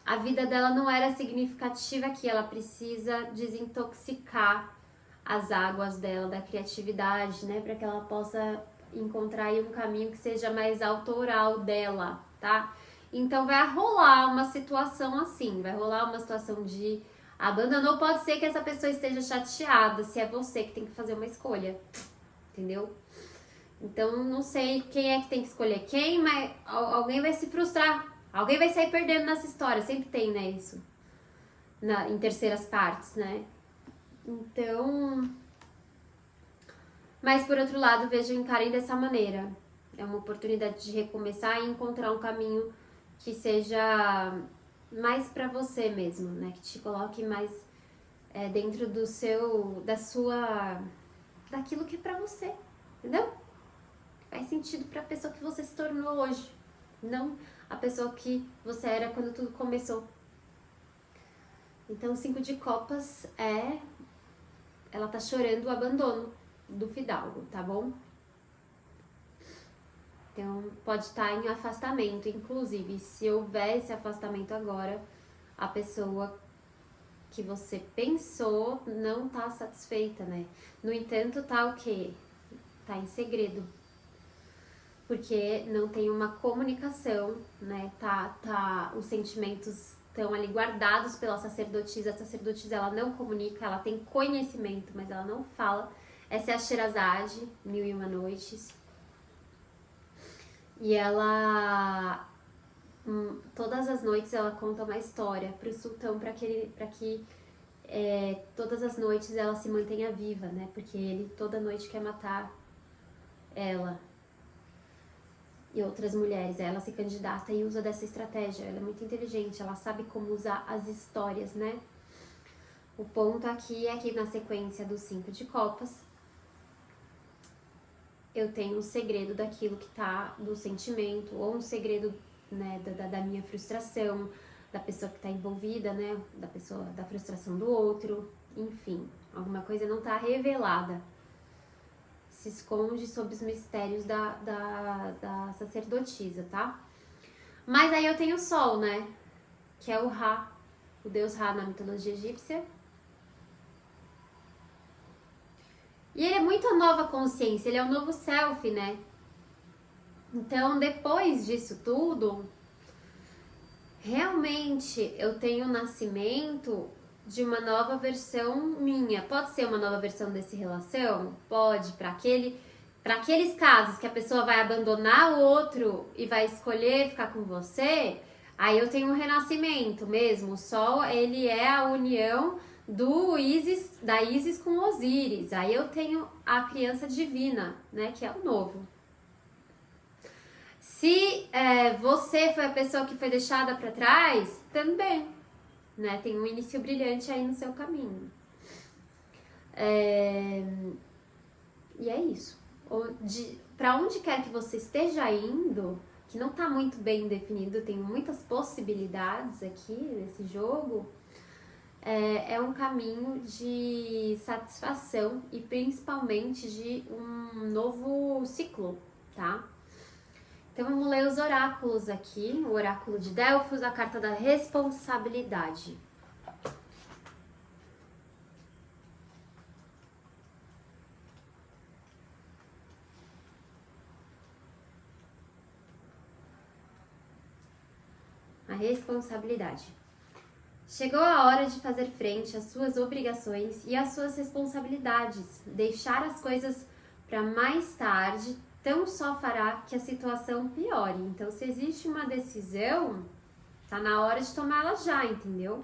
[SPEAKER 1] A vida dela não era significativa aqui, ela precisa desintoxicar as águas dela, da criatividade, né? Para que ela possa encontrar aí um caminho que seja mais autoral dela, tá? Então vai rolar uma situação assim, vai rolar uma situação de abandonou, pode ser que essa pessoa esteja chateada, se é você que tem que fazer uma escolha, entendeu? Então não sei quem é que tem que escolher quem, mas alguém vai se frustrar, alguém vai sair perdendo nessa história, sempre tem, né, isso, em terceiras partes, né? Então, mas por outro lado, vejo encarem dessa maneira. É uma oportunidade de recomeçar e encontrar um caminho que seja mais pra você mesmo, né? Que te coloque mais dentro do seu, daquilo que é pra você, entendeu? Faz sentido pra pessoa que você se tornou hoje, não a pessoa que você era quando tudo começou. Então, o 5 de copas ela tá chorando o abandono do fidalgo, tá bom? Então, pode estar em afastamento, inclusive, se houver esse afastamento agora, a pessoa que você pensou não tá satisfeita, né? No entanto, tá o quê? Tá em segredo. Porque não tem uma comunicação, né? Os sentimentos estão ali guardados pela sacerdotisa. A sacerdotisa, ela não comunica, ela tem conhecimento, mas ela não fala. Essa é a Sherazade, 1001 Noites. E ela, todas as noites, ela conta uma história pro sultão, para que todas as noites ela se mantenha viva, né? Porque ele toda noite quer matar ela e outras mulheres. Ela se candidata e usa dessa estratégia. Ela é muito inteligente, ela sabe como usar as histórias, né? O ponto aqui é que na sequência do 5 de copas, eu tenho um segredo daquilo que tá do sentimento, ou um segredo, né, da minha frustração, da pessoa que tá envolvida, né, da frustração do outro, enfim, alguma coisa não tá revelada. Se esconde sob os mistérios da sacerdotisa, tá? Mas aí eu tenho o Sol, né? Que é o Ra, o deus Ra na mitologia egípcia. E ele é muito a nova consciência, ele é o novo self, né? Então, depois disso tudo, realmente eu tenho o nascimento de uma nova versão minha. Pode ser uma nova versão desse relação? Pode, para aqueles casos que a pessoa vai abandonar o outro e vai escolher ficar com você, aí eu tenho um renascimento mesmo. O Sol, ele é a união da Ísis com Osíris. Aí eu tenho a criança divina, né, que é o novo. Se você foi a pessoa que foi deixada para trás, também, né? Tem um início brilhante aí no seu caminho. E é isso. Para onde quer que você esteja indo, que não está muito bem definido, tem muitas possibilidades aqui nesse jogo, é um caminho de satisfação e principalmente de um novo ciclo, tá? Então vamos ler os oráculos aqui, o oráculo de Delfos, a carta da responsabilidade. A responsabilidade. Chegou a hora de fazer frente às suas obrigações e às suas responsabilidades. Deixar as coisas para mais tarde tão só fará que a situação piore. Então, se existe uma decisão, tá na hora de tomá-la já, entendeu?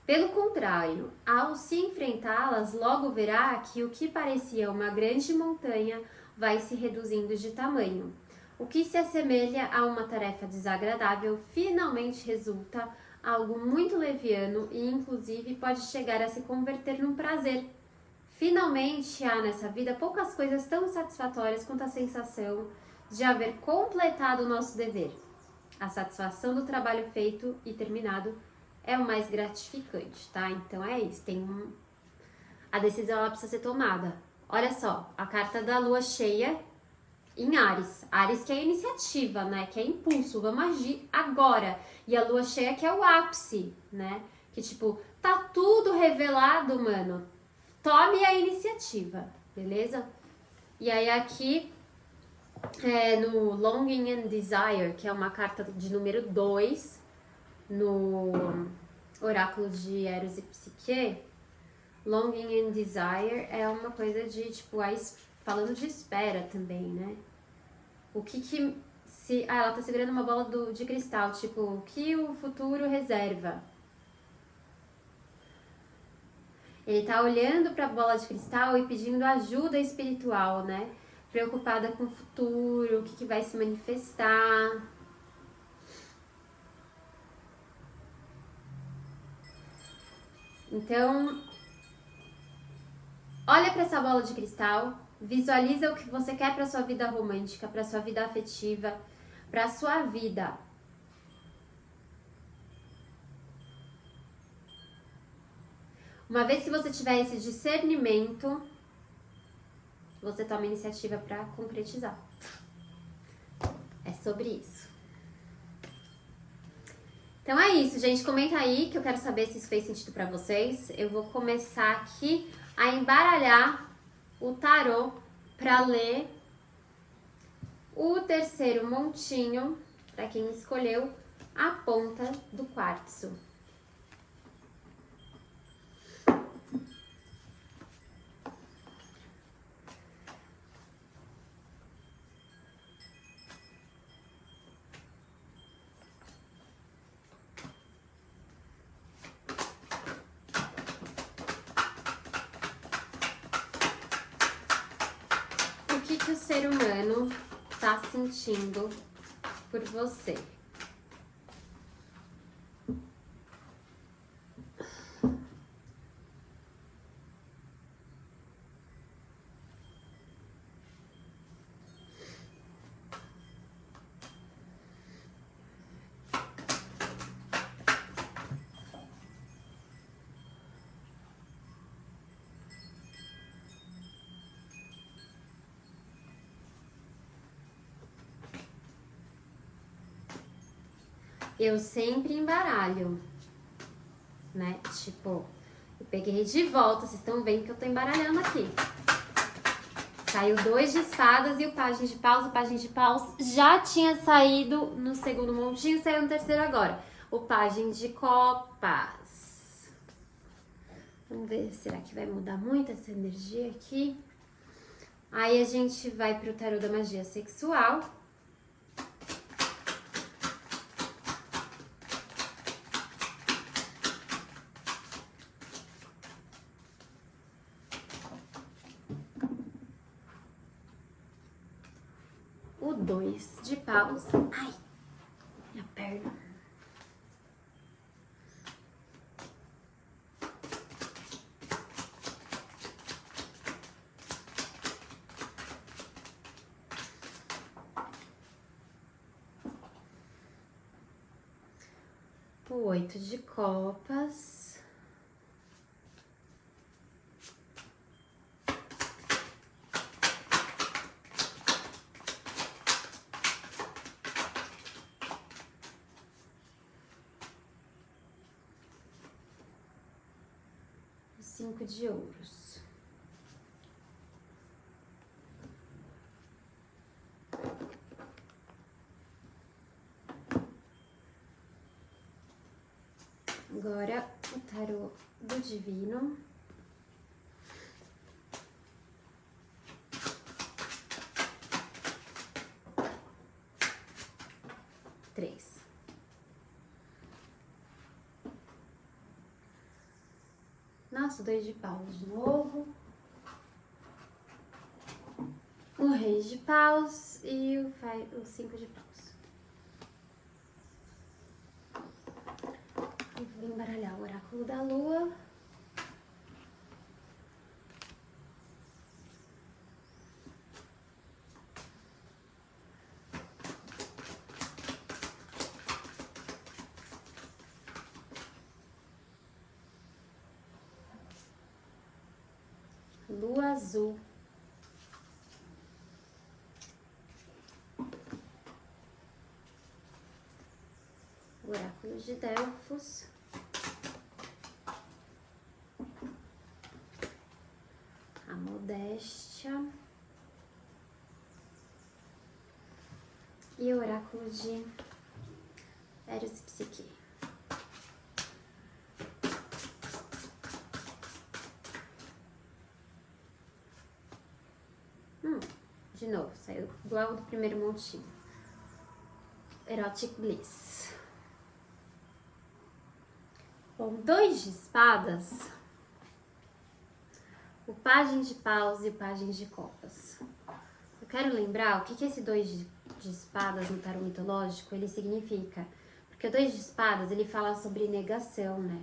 [SPEAKER 1] Pelo contrário, ao se enfrentá-las, logo verá que o que parecia uma grande montanha vai se reduzindo de tamanho. O que se assemelha a uma tarefa desagradável finalmente resulta algo muito leviano e inclusive pode chegar a se converter num prazer. Finalmente há nessa vida poucas coisas tão satisfatórias quanto a sensação de haver completado o nosso dever. A satisfação do trabalho feito e terminado é o mais gratificante, tá? Então é isso, a decisão ela precisa ser tomada. Olha só, a carta da lua cheia em Áries. Áries que é iniciativa, né? Que é impulso, vamos agir agora. E a lua cheia que é o ápice, né? Que tipo, tá tudo revelado, mano. Tome a iniciativa, beleza? E aí aqui, no Longing and Desire, que é uma carta de número 2, no oráculo de Eros e Psique, Longing and Desire é uma coisa de, tipo, falando de espera também, né? O que se... ela tá segurando uma bola de cristal, tipo, o que o futuro reserva? Ele tá olhando pra bola de cristal e pedindo ajuda espiritual, né? Preocupada com o futuro, o que vai se manifestar. Então, olha pra essa bola de cristal, visualiza o que você quer pra sua vida romântica, pra sua vida afetiva, pra sua vida. Uma vez que você tiver esse discernimento, você toma iniciativa para concretizar. É sobre isso. Então é isso, gente. Comenta aí que eu quero saber se isso fez sentido para vocês. Eu vou começar aqui a embaralhar o tarô para ler o terceiro montinho, para quem escolheu a ponta do quartzo. O que o ser humano está sentindo por você? Eu sempre embaralho, né? Tipo, eu peguei de volta, vocês estão vendo que eu tô embaralhando aqui. Saiu 2 de espadas e o pajem de paus. O pajem de paus já tinha saído no segundo montinho, saiu no terceiro agora. O pajem de copas. Vamos ver, será que vai mudar muito essa energia aqui? Aí a gente vai pro tarô da magia sexual. O 2 de paus. Ai, minha perna. O 8 de copas. O 5 de ouros. Agora, o tarô do divino. Três. Nossa, 2 de paus de novo. O rei de paus e o 5 de paus. Eu vou embaralhar o oráculo da lua. Lua azul. Oráculo de Delfos. A modéstia. E o oráculo de Eros e Psique. De novo, saiu igual do primeiro montinho. Erotic Bliss. Bom, 2 de espadas. O pajem de paus e o pajem de copas. Eu quero lembrar o que esse 2 de espadas no tarô mitológico, ele significa. Porque o 2 de espadas, ele fala sobre negação, né?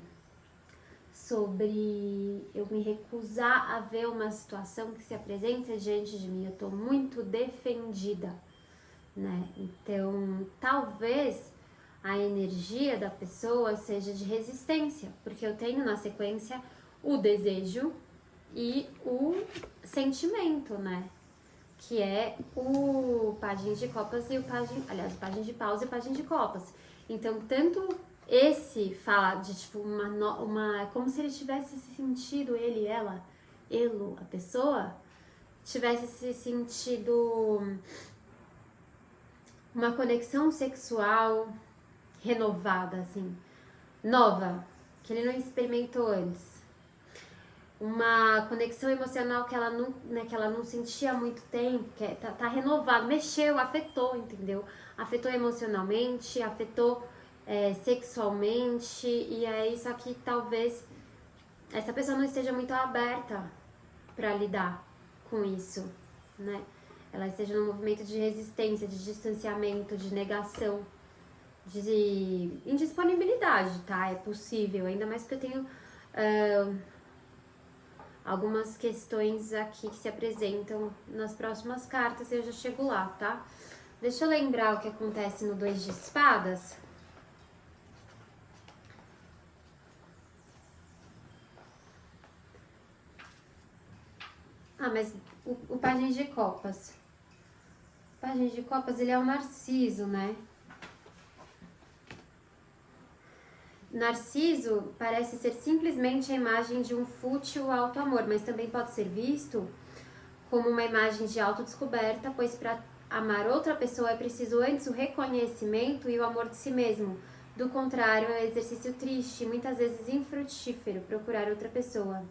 [SPEAKER 1] Sobre eu me recusar a ver uma situação que se apresenta diante de mim. Eu tô muito defendida, né? Então, talvez a energia da pessoa seja de resistência, porque eu tenho na sequência o desejo e o sentimento, né? Que é o pajem de copas e o pajem de paus e o pajem de copas. Então, tanto esse fala de tipo uma como se ele tivesse se sentido, ele, ela, elo, a pessoa, tivesse se sentido uma conexão sexual renovada, assim, nova, que ele não experimentou antes. Uma conexão emocional que ela não, né, que ela não sentia há muito tempo, que tá renovado, mexeu, afetou, entendeu? Afetou emocionalmente, afetou sexualmente, e aí só que talvez essa pessoa não esteja muito aberta para lidar com isso, né? Ela esteja num movimento de resistência, de distanciamento, de negação, de indisponibilidade, tá? É possível, ainda mais porque eu tenho algumas questões aqui que se apresentam nas próximas cartas e eu já chego lá, tá? Deixa eu lembrar o que acontece no 2 de espadas. Ah, mas o pajem de copas. O pajem de copas, ele é o Narciso, né? Narciso parece ser simplesmente a imagem de um fútil alto amor, mas também pode ser visto como uma imagem de autodescoberta, pois para amar outra pessoa é preciso antes o reconhecimento e o amor de si mesmo. Do contrário, é um exercício triste, muitas vezes infrutífero, procurar outra pessoa.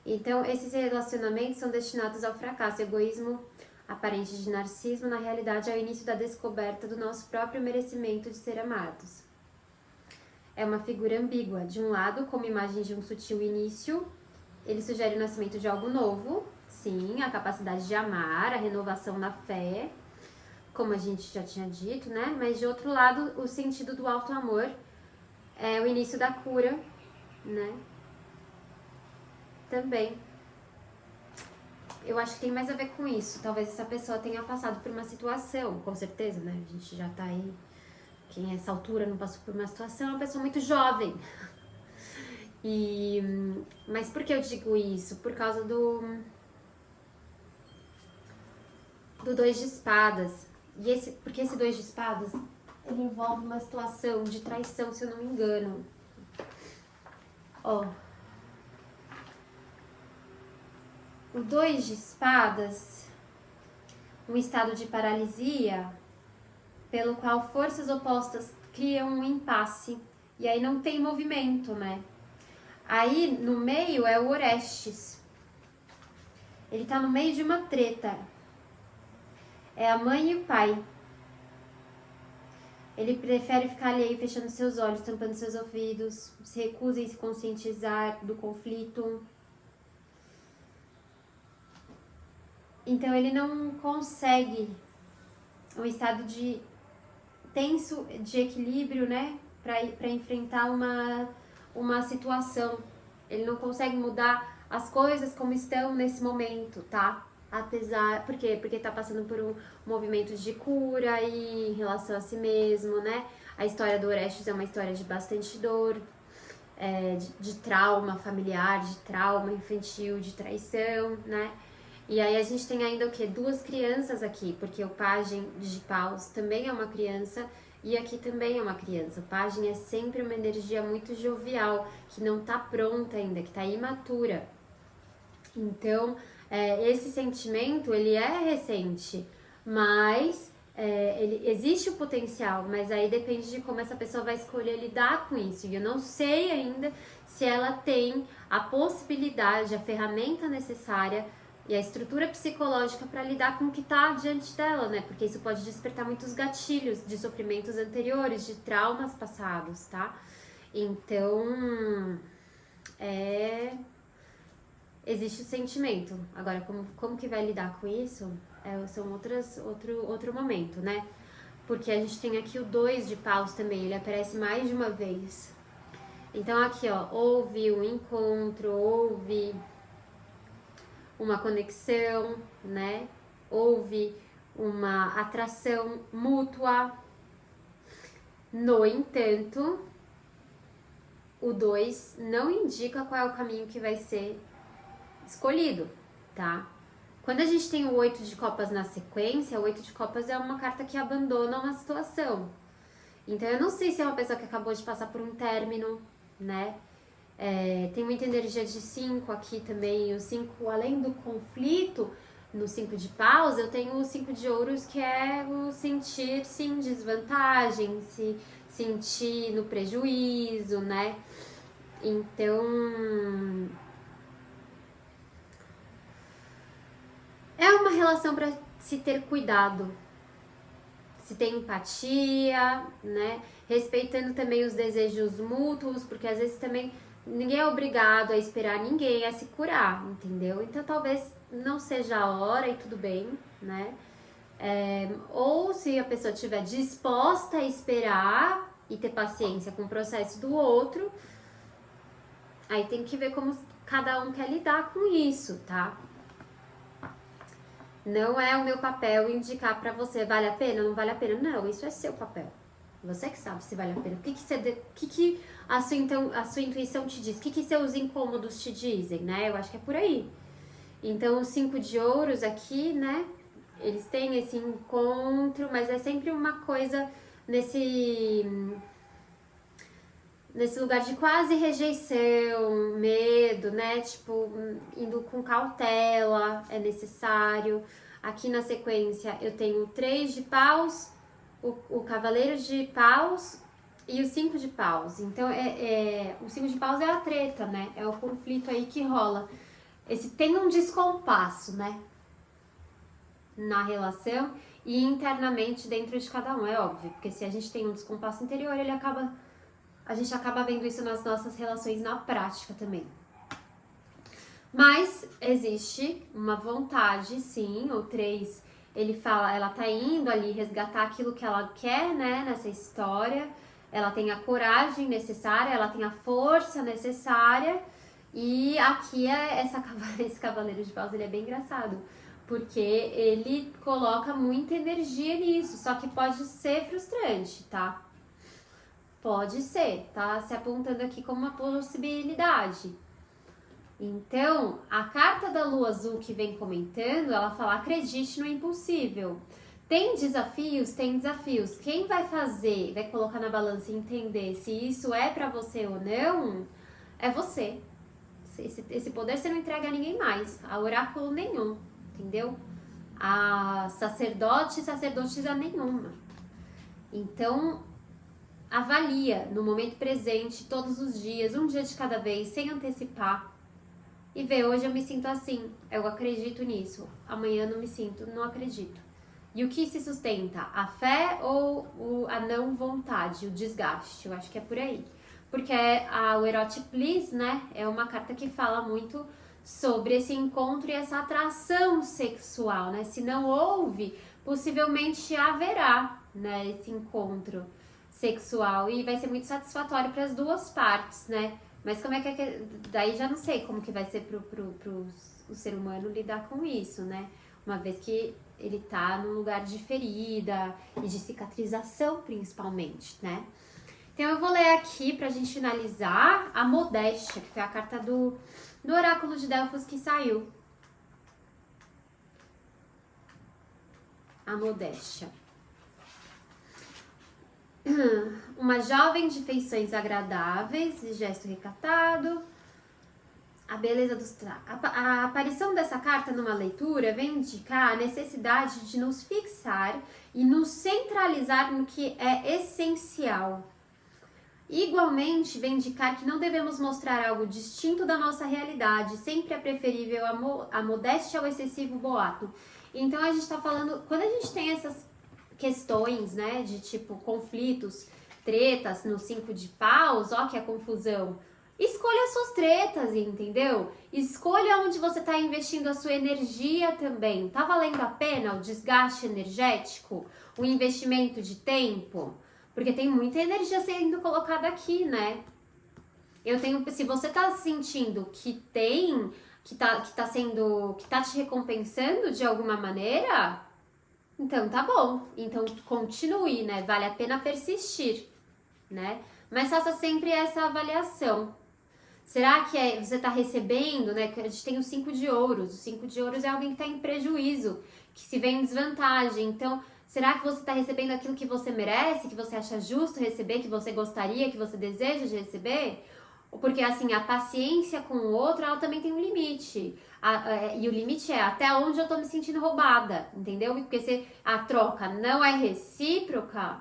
[SPEAKER 1] Então, esses relacionamentos são destinados ao fracasso. O egoísmo aparente de narcisismo, na realidade, é o início da descoberta do nosso próprio merecimento de ser amados. É uma figura ambígua. De um lado, como imagem de um sutil início, ele sugere o nascimento de algo novo, sim, a capacidade de amar, a renovação na fé, como a gente já tinha dito, né? Mas de outro lado, o sentido do alto amor é o início da cura, né? Também. Eu acho que tem mais a ver com isso. Talvez essa pessoa tenha passado por uma situação, com certeza, né? A gente já tá aí. Quem é essa altura não passou por uma situação, é uma pessoa muito jovem. Mas por que eu digo isso? Por causa do 2 de espadas. Porque esse 2 de espadas, ele envolve uma situação de traição, se eu não me engano. Ó. O 2 de espadas, um estado de paralisia, pelo qual forças opostas criam um impasse. E aí não tem movimento, né? Aí no meio é o Orestes. Ele tá no meio de uma treta. É a mãe e o pai. Ele prefere ficar alheio, fechando seus olhos, tampando seus ouvidos, se recusa em se conscientizar do conflito. Então ele não consegue um estado de tenso, de equilíbrio, né? Para enfrentar uma situação. Ele não consegue mudar as coisas como estão nesse momento, tá? Por quê? Porque tá passando por um movimento de cura aí em relação a si mesmo, né? A história do Orestes é uma história de bastante dor. de trauma familiar, de trauma infantil, de traição, né? E aí a gente tem ainda o quê? 2 crianças aqui, porque o pajem de paus também é uma criança e aqui também é uma criança. O pajem é sempre uma energia muito jovial, que não tá pronta ainda, que tá imatura. Então, esse sentimento, ele é recente, mas existe o potencial, mas aí depende de como essa pessoa vai escolher lidar com isso. E eu não sei ainda se ela tem a possibilidade, a ferramenta necessária e a estrutura psicológica para lidar com o que está diante dela, né? Porque isso pode despertar muitos gatilhos de sofrimentos anteriores, de traumas passados, tá? Então, existe o sentimento. Agora, como que vai lidar com isso? São outro momento, né? Porque a gente tem aqui o 2 de paus também, ele aparece mais de uma vez. Então aqui, ó, houve um encontro, houve uma conexão, né? Houve uma atração mútua. No entanto, o 2 não indica qual é o caminho que vai ser escolhido, tá? Quando a gente tem o 8 de copas na sequência, o 8 de copas é uma carta que abandona uma situação. Então eu não sei se é uma pessoa que acabou de passar por um término, né? Tem muita energia de 5 aqui também. O 5, além do conflito, no 5 de paus, eu tenho o 5 de ouros, que é o sentir-se em desvantagem, se sentir no prejuízo, né? Então, é uma relação para se ter cuidado, se ter empatia, né? Respeitando também os desejos mútuos, porque às vezes também ninguém é obrigado a esperar ninguém a se curar, entendeu? Então talvez não seja a hora e tudo bem, né? Ou se a pessoa estiver disposta a esperar e ter paciência com o processo do outro, aí tem que ver como cada um quer lidar com isso, tá? Não é o meu papel indicar pra você, vale a pena, não vale a pena. Não, isso é seu papel. Você que sabe se vale a pena. O que a sua intuição te diz? O que seus incômodos te dizem, né? Eu acho que é por aí. Então, os 5 de ouros aqui, né? Eles têm esse encontro, mas é sempre uma coisa nesse lugar de quase rejeição, medo, né? Tipo, indo com cautela, é necessário. Aqui na sequência eu tenho o 3 de paus, o cavaleiro de paus e o 5 de paus. Então, o 5 de paus é a treta, né? É o conflito aí que rola. Tem um descompasso, né? Na relação e internamente dentro de cada um, é óbvio. Porque se a gente tem um descompasso interior, a gente acaba vendo isso nas nossas relações na prática também. Mas existe uma vontade, sim. O 3, ele fala, ela tá indo ali resgatar aquilo que ela quer, né, nessa história. Ela tem a coragem necessária, ela tem a força necessária. E aqui esse cavaleiro de paus, ele é bem engraçado, porque ele coloca muita energia nisso, só que pode ser frustrante, tá? Pode ser, tá se apontando aqui como uma possibilidade. Então, a carta da lua azul que vem comentando, ela fala, acredite no impossível. Tem desafios? Tem desafios. Quem vai fazer, vai colocar na balança e entender se isso é pra você ou não, é você. Esse poder você não entrega a ninguém mais, a oráculo nenhum, entendeu? A sacerdotisa nenhuma. Então, avalia no momento presente, todos os dias, um dia de cada vez, sem antecipar. E vê, hoje eu me sinto assim, eu acredito nisso. Amanhã não me sinto, não acredito. E o que se sustenta? A fé ou a não vontade, o desgaste? Eu acho que é por aí. Porque o Erotic Bliss, né, é uma carta que fala muito sobre esse encontro e essa atração sexual, né? Se não houve, possivelmente haverá, né, esse encontro sexual e vai ser muito satisfatório para as duas partes, né? Mas como é que daí já não sei como que vai ser pro o ser humano lidar com isso, né? Uma vez que ele tá num lugar de ferida e de cicatrização, principalmente, né? Então eu vou ler aqui pra gente finalizar a modéstia, que foi a carta do oráculo de Delfos que saiu. A modéstia. Uma jovem de feições agradáveis e gesto recatado. A beleza dos traços. A aparição dessa carta numa leitura vem indicar a necessidade de nos fixar e nos centralizar no que é essencial. Igualmente, vem indicar que não devemos mostrar algo distinto da nossa realidade. Sempre é preferível a modéstia ao excessivo boato. Então, a gente está falando... Quando a gente tem essas questões, né, de tipo conflitos, tretas no 5 de paus, ó que é confusão. Escolha as suas tretas, entendeu? Escolha onde você está investindo a sua energia também. Tá valendo a pena o desgaste energético? O investimento de tempo? Porque tem muita energia sendo colocada aqui, né? Se você tá sentindo que tá te recompensando de alguma maneira, então tá bom. Então continue, né? Vale a pena persistir, né? Mas faça sempre essa avaliação. Será que você tá recebendo, né? A gente tem o 5 de ouros. O 5 de ouros é alguém que tá em prejuízo, que se vê em desvantagem. Então, será que você tá recebendo aquilo que você merece, que você acha justo receber, que você gostaria, que você deseja de receber? Porque, assim, a paciência com o outro, ela também tem um limite. E o limite é até onde eu tô me sentindo roubada, entendeu? Porque se a troca não é recíproca,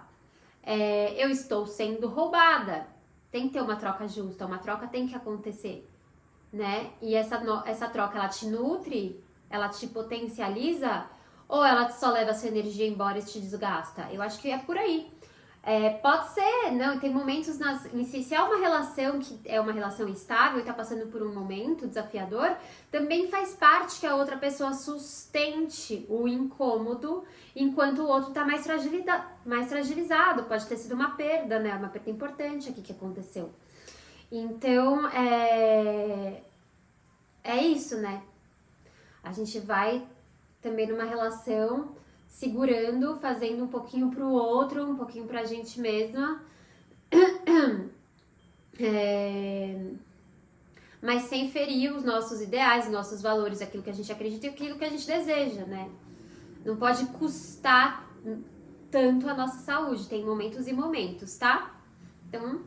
[SPEAKER 1] eu estou sendo roubada. Tem que ter uma troca justa, uma troca tem que acontecer, né? E essa troca, ela te nutre, ela te potencializa, ou ela só leva a sua energia embora e te desgasta? Eu acho que é por aí. Pode ser, não, tem momentos, se é uma relação que é uma relação estável e tá passando por um momento desafiador, também faz parte que a outra pessoa sustente o incômodo, enquanto o outro tá mais fragilizado, pode ter sido uma perda, né, uma perda importante aqui que aconteceu. Então, é isso, né, a gente vai também numa relação segurando, fazendo um pouquinho pro outro, um pouquinho pra gente mesma. Mas sem ferir os nossos ideais, os nossos valores, aquilo que a gente acredita e aquilo que a gente deseja, né? Não pode custar tanto a nossa saúde, tem momentos e momentos, tá? Então,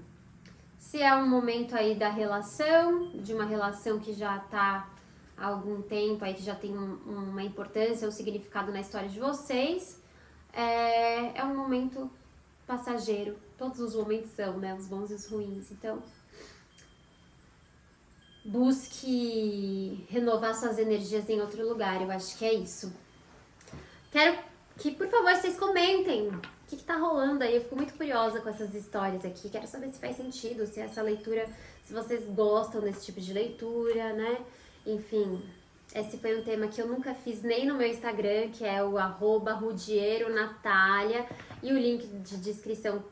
[SPEAKER 1] se é um momento aí da relação, de uma relação que já tá há algum tempo aí, que já tem uma importância, um significado na história de vocês, é um momento passageiro. Todos os momentos são, né? Os bons e os ruins. Então, busque renovar suas energias em outro lugar. Eu acho que é isso. Quero que, por favor, vocês comentem o que tá rolando aí. Eu fico muito curiosa com essas histórias aqui. Quero saber se faz sentido, se essa leitura, se vocês gostam desse tipo de leitura, né? Enfim, esse foi um tema que eu nunca fiz nem no meu Instagram, que é o @rudieronatália, e o link de descrição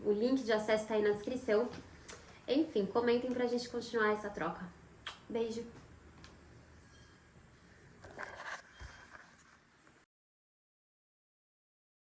[SPEAKER 1] o link de acesso tá aí na descrição. Enfim, comentem pra gente continuar essa troca. Beijo!